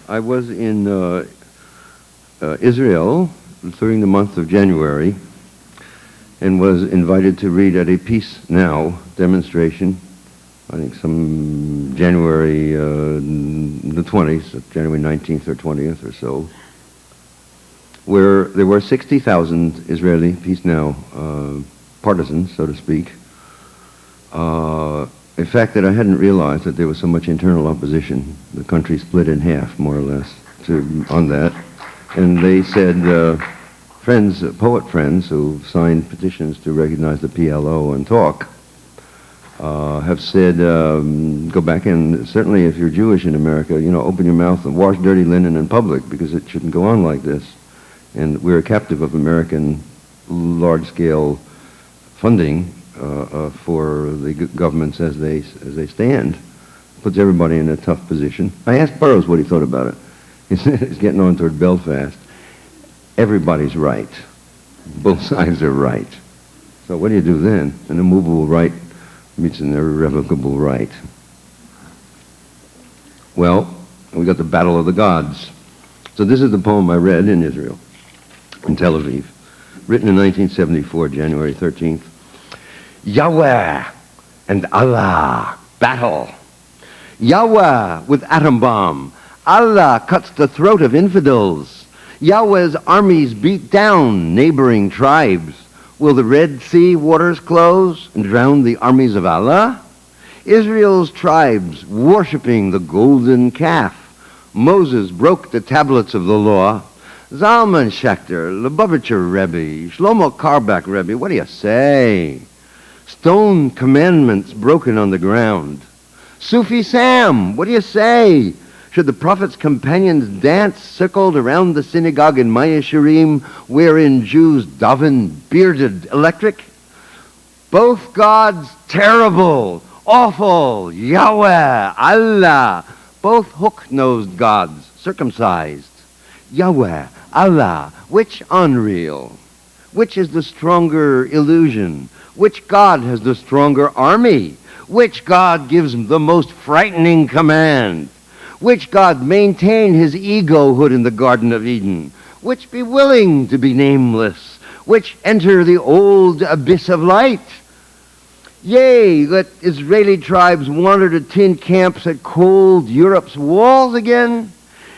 I was in Israel during the month of January and was invited to read at a Peace Now demonstration, I think some January the 20th, January 19th or 20th or so, where there were 60,000 Israeli Peace Now partisans, so to speak. A fact that I hadn't realized that there was so much internal opposition. The country split in half, more or less, on that. And they said, poet friends who signed petitions to recognize the PLO and talk, have said, go back in, certainly if you're Jewish in America, open your mouth and wash dirty linen in public, because it shouldn't go on like this. And we're a captive of American large-scale funding for the governments as they stand. Puts everybody in a tough position. I asked Burroughs what he thought about it. He said it's getting on toward Belfast. Everybody's right. Both sides are right. So what do you do then? An immovable right meets an irrevocable right. Well, we got the Battle of the Gods. So this is the poem I read in Israel, in Tel Aviv, written in 1974, January 13th. Yahweh and Allah battle. Yahweh with atom bomb. Allah cuts the throat of infidels. Yahweh's armies beat down neighboring tribes. Will the Red Sea waters close and drown the armies of Allah? Israel's tribes worshiping the golden calf. Moses broke the tablets of the law. Zalman Schachter, Lubavitcher Rebbe, Shlomo Karbach Rebbe, what do you say? Stone commandments broken on the ground. Sufi Sam, what do you say? Should the prophet's companions dance circled around the synagogue in Maya Sharim, wherein Jews daven bearded electric? Both gods terrible, awful, Yahweh, Allah, both hook-nosed gods, circumcised. Yahweh, Allah, which unreal? Which is the stronger illusion? Which God has the stronger army? Which God gives the most frightening command? Which God maintain his egohood in the Garden of Eden? Which be willing to be nameless? Which enter the old abyss of light? Yea, let Israeli tribes wander to tin camps at cold Europe's walls again.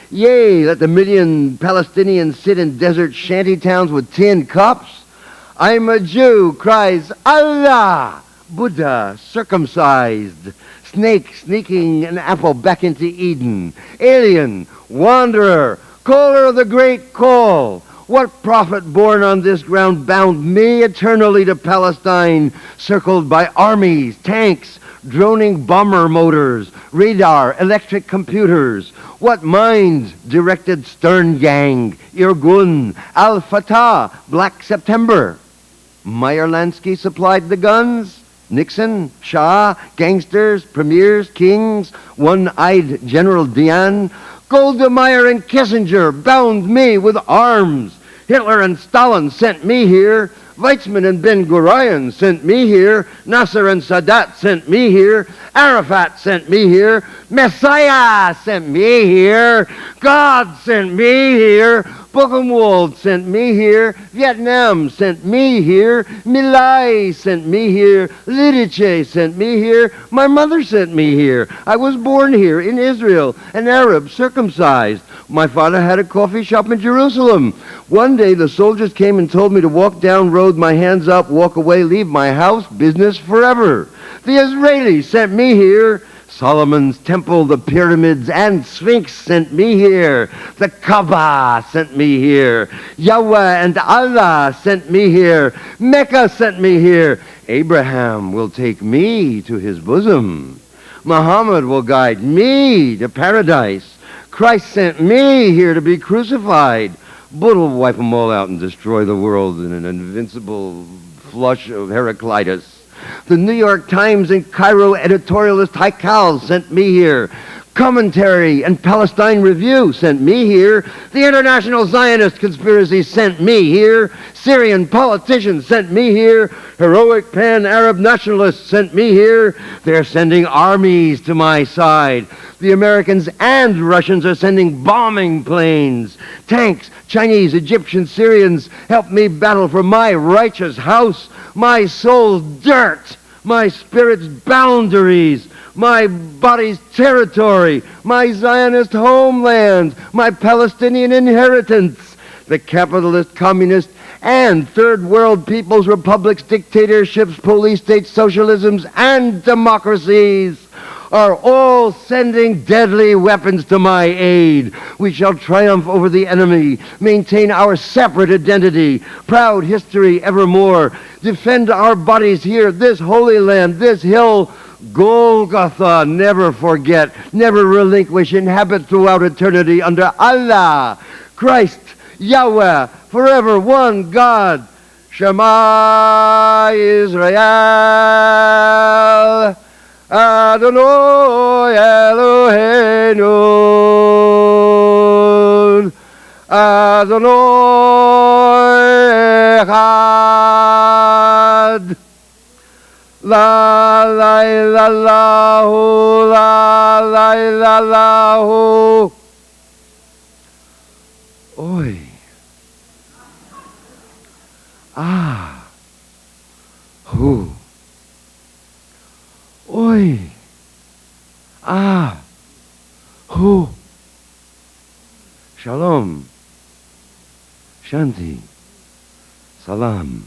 Yea, let the million Palestinians sit in desert shanty towns with tin cups. I'm a Jew, cries Allah. Buddha, circumcised. Snake sneaking an apple back into Eden. Alien, wanderer, caller of the great call. What prophet born on this ground bound me eternally to Palestine, circled by armies, tanks, droning bomber motors, radar, electric computers? What minds directed Stern Gang, Irgun, Al-Fatah, Black September? Meyer Lansky supplied the guns? Nixon, Shah, gangsters, premiers, kings, one-eyed General Diane? Golda Meir and Kissinger bound me with arms. Hitler and Stalin sent me here. Weizmann and Ben Gurion sent me here. Nasser and Sadat sent me here. Arafat sent me here. Messiah sent me here. God sent me here. Buchenwald sent me here. Vietnam sent me here. Milai sent me here. Lidice sent me here. My mother sent me here. I was born here in Israel, an Arab, circumcised. My father had a coffee shop in Jerusalem. One day the soldiers came and told me to walk down road, my hands up, walk away, leave my house, business forever. The Israelis sent me here. Solomon's temple, the pyramids, and Sphinx sent me here. The Kaaba sent me here. Yahweh and Allah sent me here. Mecca sent me here. Abraham will take me to his bosom. Muhammad will guide me to paradise. Christ sent me here to be crucified. Buddha will wipe them all out and destroy the world in an invincible flush of Heraclitus. The New York Times and Cairo editorialist Haikal sent me here. Commentary and Palestine Review sent me here. The International Zionist Conspiracy sent me here. Syrian politicians sent me here. Heroic pan-Arab nationalists sent me here. They're sending armies to my side. The Americans and Russians are sending bombing planes. Tanks, Chinese, Egyptians, Syrians help me battle for my righteous house, my soul's dirt, my spirit's boundaries, my body's territory, my Zionist homeland, my Palestinian inheritance. The capitalist, communist, and third world people's republics, dictatorships, police states, socialisms, and democracies are all sending deadly weapons to my aid. We shall triumph over the enemy, maintain our separate identity, proud history evermore, defend our bodies here, this holy land, this hill, Golgotha, never forget, never relinquish, inhabit throughout eternity under Allah, Christ, Yahweh, forever one God. Shema Israel, Adonai Eloheinu, Adonai Echad. La la la lahu, la la la lahu. Oi. Ah. Hu. Oi. Ah. Hu. Shalom. Shanti. Salam.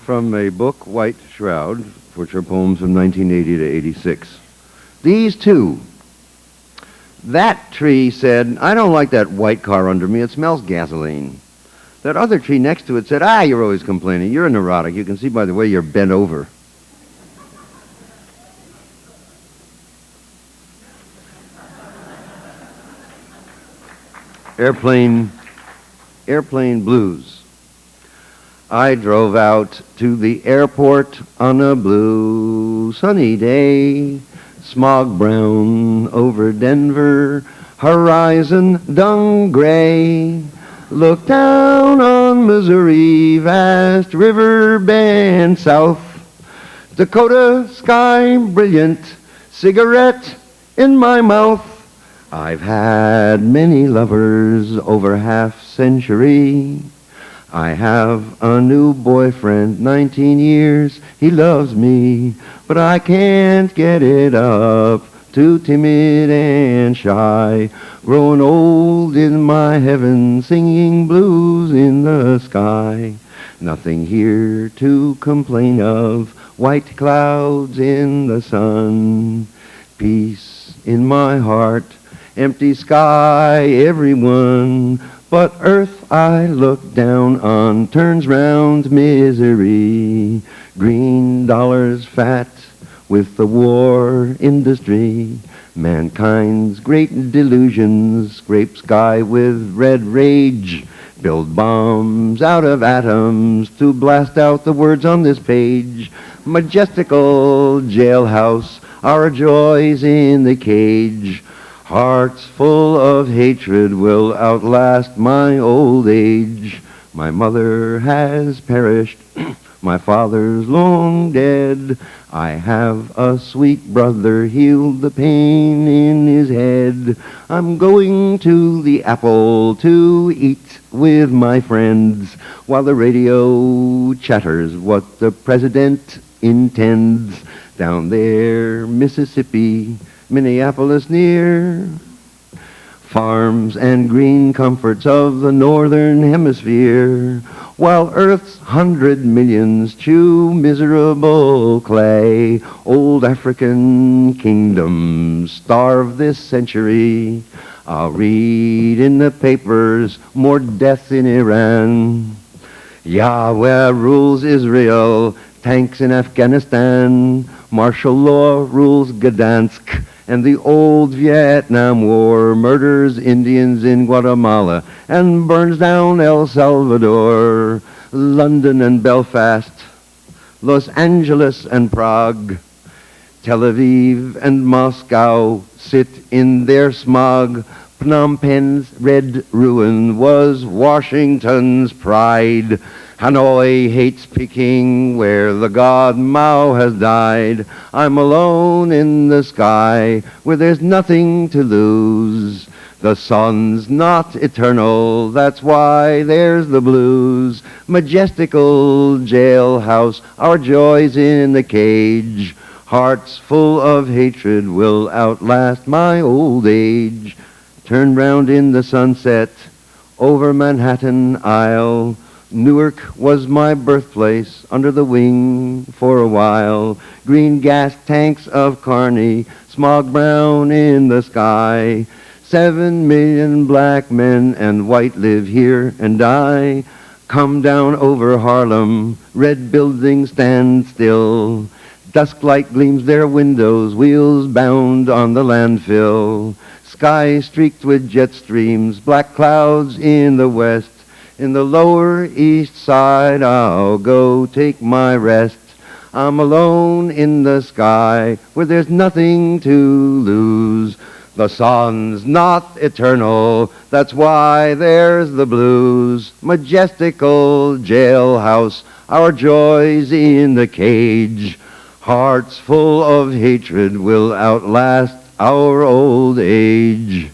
From a book, White Shroud, which are poems from 1980 to 86. These two. That tree said, I don't like that white car under me. It smells gasoline. That other tree next to it said, you're always complaining. You're a neurotic. You can see by the way you're bent over. Airplane blues. I drove out to the airport on a blue sunny day, smog brown over Denver, horizon dung gray. Look down on Missouri, vast river bend south. Dakota sky brilliant, cigarette in my mouth. I've had many lovers over half century. I have a new boyfriend, 19 years, he loves me, but I can't get it up, too timid and shy, growing old in my heaven, singing blues in the sky. Nothing here to complain of, white clouds in the sun, peace in my heart, empty sky, everyone. But earth I look down on turns round misery. Green dollars fat with the war industry. Mankind's great delusions scrape sky with red rage. Build bombs out of atoms to blast out the words on this page. Majestical jailhouse, our joys in the cage. Hearts full of hatred will outlast my old age. My mother has perished, my father's long dead. I have a sweet brother, healed the pain in his head. I'm going to the Apple to eat with my friends, while the radio chatters what the president intends. Down there, Mississippi, Minneapolis near, farms and green comforts of the northern hemisphere, while Earth's 100 millions chew miserable clay. Old African kingdoms starve this century. I'll read in the papers more death in Iran. Yahweh rules Israel, tanks in Afghanistan, martial law rules Gdansk, and the old Vietnam War murders Indians in Guatemala and burns down El Salvador, London and Belfast, Los Angeles and Prague, Tel Aviv and Moscow sit in their smog. Phnom Penh's red ruin was Washington's pride. Hanoi hates Peking, where the god Mao has died. I'm alone in the sky, where there's nothing to lose. The sun's not eternal, that's why there's the blues. Majestical jailhouse, our joys in the cage. Hearts full of hatred will outlast my old age. Turn round in the sunset, over Manhattan Isle. Newark was my birthplace, under the wing for a while. Green gas tanks of Kearney, smog brown in the sky. 7 million black men and white live here and die. Come down over Harlem, red buildings stand still. Dusklight gleams their windows, wheels bound on the landfill. Sky streaked with jet streams, black clouds in the west. In the lower east side I'll go take my rest. I'm alone in the sky where there's nothing to lose. The sun's not eternal, that's why there's the blues. Majestical jailhouse, our joys in the cage. Hearts full of hatred will outlast our old age.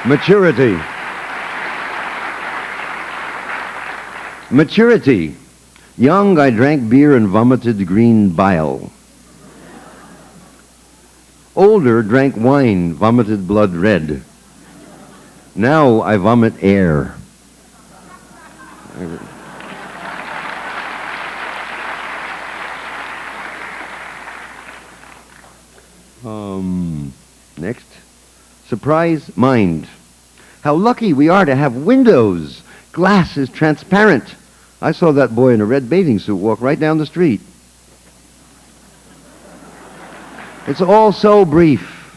Maturity. Maturity. Young, I drank beer and vomited green bile. Older, drank wine, vomited blood red. Now I vomit air. Next. Surprise mind. How lucky we are to have windows. Glass is transparent. I saw that boy in a red bathing suit walk right down the street. It's all so brief.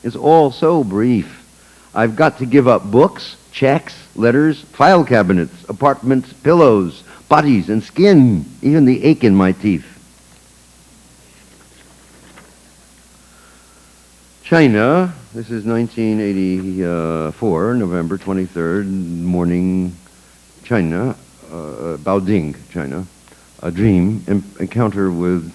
It's all so brief. I've got to give up books, checks, letters, file cabinets, apartments, pillows, bodies, and skin, even the ache in my teeth. China, this is 1984, November 23rd, morning, China, Baoding, China. A dream encounter with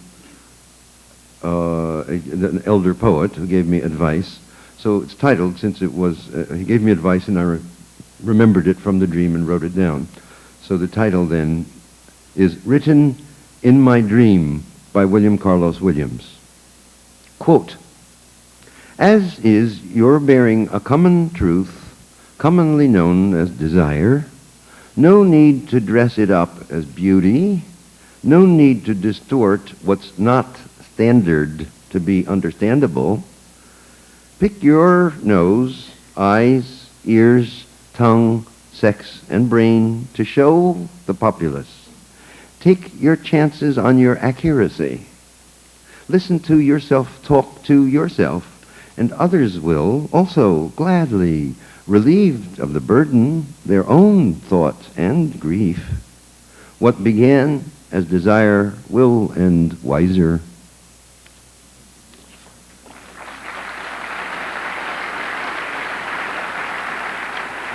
an elder poet who gave me advice. So it's titled, since it was, he gave me advice and I remembered it from the dream and wrote it down. So the title then is Written in My Dream by William Carlos Williams. Quote, as is your bearing a common truth, commonly known as desire, no need to dress it up as beauty, no need to distort what's not standard to be understandable. Pick your nose, eyes, ears, tongue, sex, and brain to show the populace. Take your chances on your accuracy. Listen to yourself talk to yourself, and others will also gladly, relieved of the burden, their own thought and grief. What began as desire will end wiser.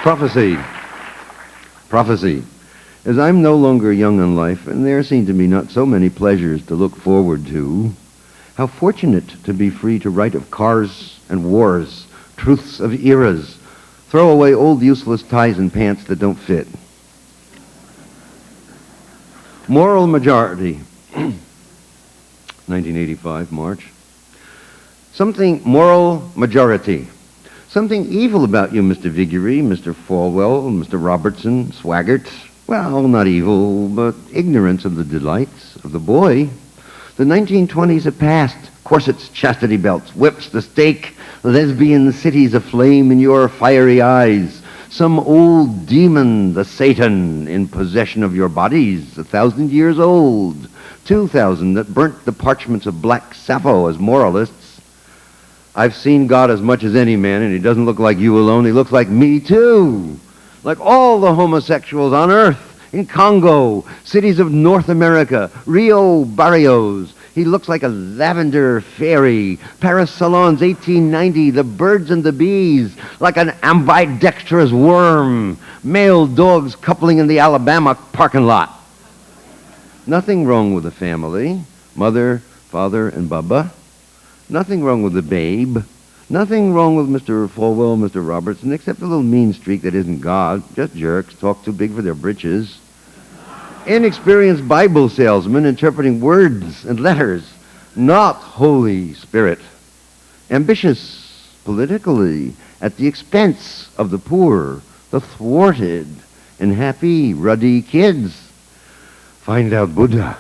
Prophecy. Prophecy. As I'm no longer young in life, and there seem to be not so many pleasures to look forward to, how fortunate to be free to write of cars and wars, truths of eras, throw away old useless ties and pants that don't fit. Moral majority. 1985, March. Something moral majority. Something evil about you, Mr. Viguerie, Mr. Falwell, Mr. Robertson, Swaggart. Well, not evil, but ignorance of the delights of the boy. The 1920s have passed. Corsets, chastity belts, whips, the stake, lesbian cities aflame in your fiery eyes. Some old demon, the Satan, in possession of your bodies, 1,000 years old. 2,000 that burnt the parchments of Black Sappho as moralists. I've seen God as much as any man, and he doesn't look like you alone. He looks like me, too. Like all the homosexuals on earth, in Congo, cities of North America, Rio Barrios. He looks like a lavender fairy. Paris salons, 1890, the birds and the bees, like an ambidextrous worm. Male dogs coupling in the Alabama parking lot. Nothing wrong with the family. Mother, father, and Bubba. Nothing wrong with the babe. Nothing wrong with Mr. Falwell, Mr. Robertson, except a little mean streak that isn't God. Just jerks, talk too big for their britches. Inexperienced Bible salesmen interpreting words and letters, not Holy Spirit. Ambitious politically at the expense of the poor, the thwarted, and happy, ruddy kids. Find out Buddha.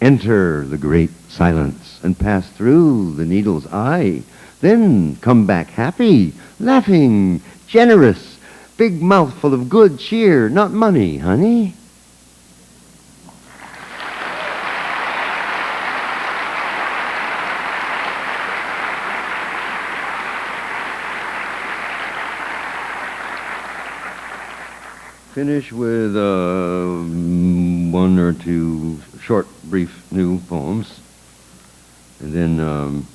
Enter the great silence and pass through the needle's eye. Then come back happy, laughing, generous, big mouthful of good cheer, not money, honey. Finish with one or two short, brief, new poems. And then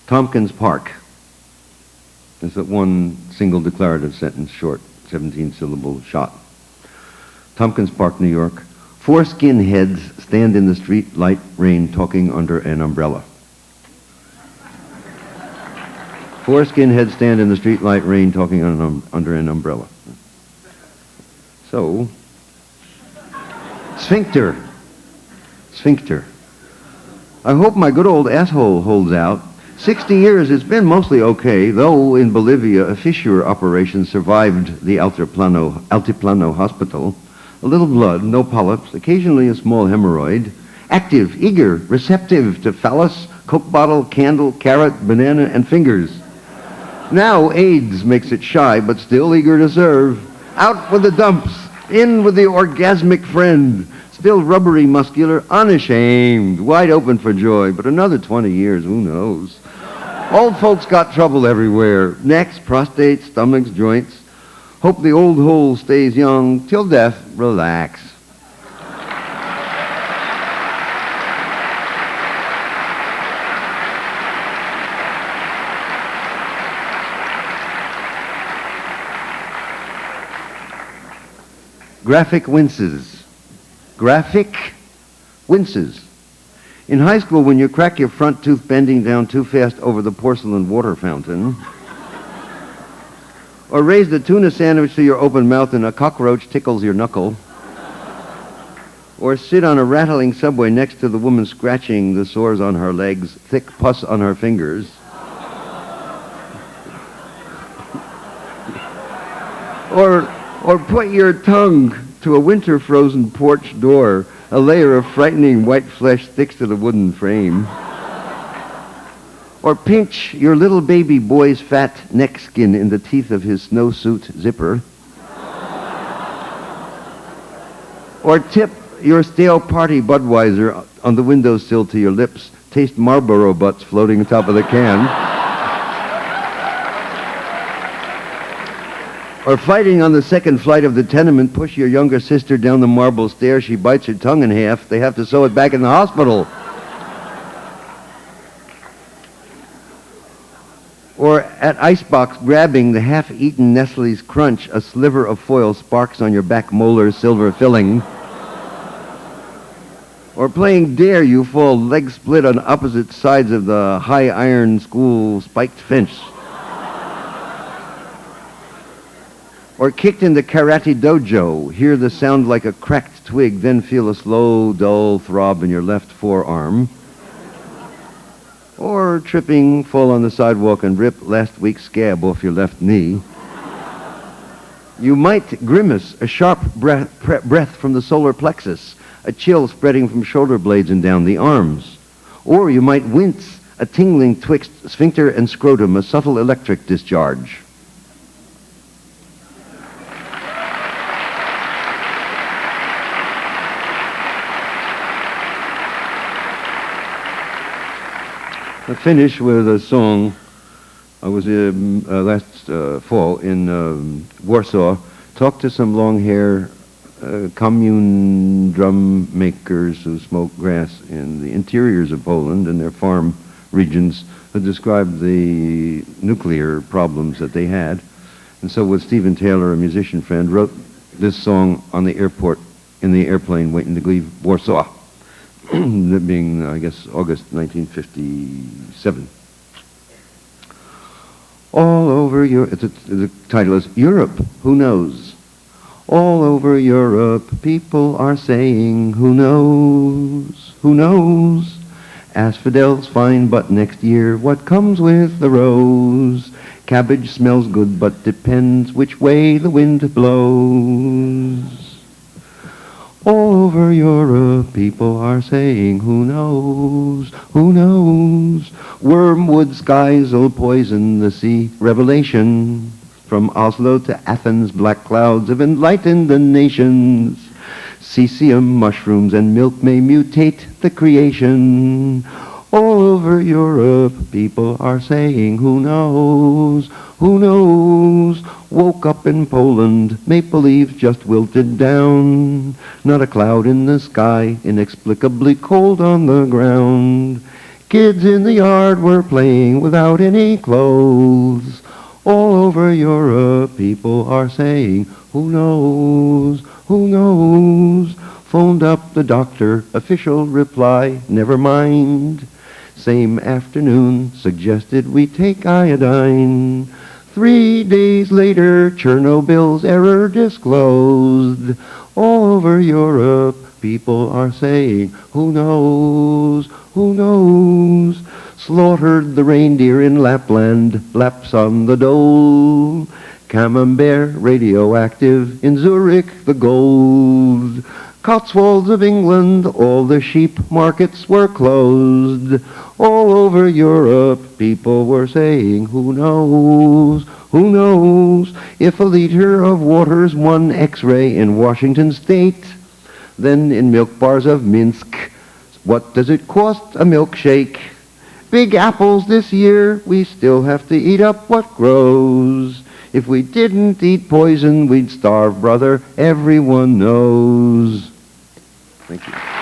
Tompkins Park. It's that one single declarative sentence, short, 17-syllable shot. Tompkins Park, New York. 4 skinheads stand in the street, light rain, talking under an umbrella. 4 skinheads stand in the street, light rain, talking under an umbrella. So, sphincter. Sphincter. I hope my good old asshole holds out. 60 years, it's been mostly okay, though in Bolivia a fissure operation survived the Altiplano hospital. A little blood, no polyps, occasionally a small hemorrhoid. Active, eager, receptive to phallus, Coke bottle, candle, carrot, banana, and fingers. Now AIDS makes it shy, but still eager to serve. Out with the dumps, in with the orgasmic friend. Still rubbery, muscular, unashamed, wide open for joy. But another 20 years, who knows? Old folks got trouble everywhere. Necks, prostates, stomachs, joints. Hope the old hole stays young till death. Relax. Graphic winces. Graphic winces. In high school, when you crack your front tooth bending down too fast over the porcelain water fountain, or raise the tuna sandwich to your open mouth and a cockroach tickles your knuckle, or sit on a rattling subway next to the woman scratching the sores on her legs, thick pus on her fingers, or put your tongue to a winter-frozen porch door. A layer of frightening white flesh sticks to the wooden frame. Or pinch your little baby boy's fat neck skin in the teeth of his snowsuit zipper. Or tip your stale party Budweiser on the windowsill to your lips. Taste Marlboro butts floating on top of the can. Or fighting on the second flight of the tenement, push your younger sister down the marble stairs. She bites her tongue in half. They have to sew it back in the hospital. Or at Icebox, grabbing the half-eaten Nestle's Crunch, a sliver of foil sparks on your back molar's silver filling. Or playing dare, you fall leg split on opposite sides of the high iron school spiked fence. Or kicked in the karate dojo, hear the sound like a cracked twig, then feel a slow, dull throb in your left forearm. Or tripping, fall on the sidewalk and rip last week's scab off your left knee. You might grimace, a sharp breath from the solar plexus, a chill spreading from shoulder blades and down the arms. Or you might wince, a tingling twixt sphincter and scrotum, a subtle electric discharge. I finish with a song. I was last fall in Warsaw. Talked to some long-hair commune drum makers who smoke grass in the interiors of Poland and their farm regions, who described the nuclear problems that they had. And so with Stephen Taylor, a musician friend, wrote this song on the airport, in the airplane waiting to leave Warsaw. That being, I guess, August 1957. All over Europe, the title is Europe, Who Knows? All over Europe, people are saying, who knows, who knows? Asphodels fine, but next year, what comes with the rose? Cabbage smells good, but depends which way the wind blows. All over Europe, people are saying, who knows, who knows? Wormwood skies'll poison the sea. Revelation. From Oslo to Athens, black clouds have enlightened the nations. Cesium, mushrooms, and milk may mutate the creation. All over Europe, people are saying, who knows, who knows? Woke up in Poland, maple leaves just wilted down. Not a cloud in the sky, inexplicably cold on the ground. Kids in the yard were playing without any clothes. All over Europe, people are saying, who knows, who knows? Phoned up the doctor, official reply, never mind. Same afternoon, suggested we take iodine. 3 days later, Chernobyl's error disclosed. All over Europe, people are saying, who knows, who knows? Slaughtered the reindeer in Lapland, Laps on the dole. Camembert, radioactive, in Zurich, the gold. Cotswolds of England, all the sheep markets were closed. All over Europe, people were saying, who knows, who knows? If a liter of water's one X-ray in Washington State, then in milk bars of Minsk, what does it cost a milkshake? big apples this year, we still have to eat up what grows. If we didn't eat poison, we'd starve, brother. Everyone knows. Thank you.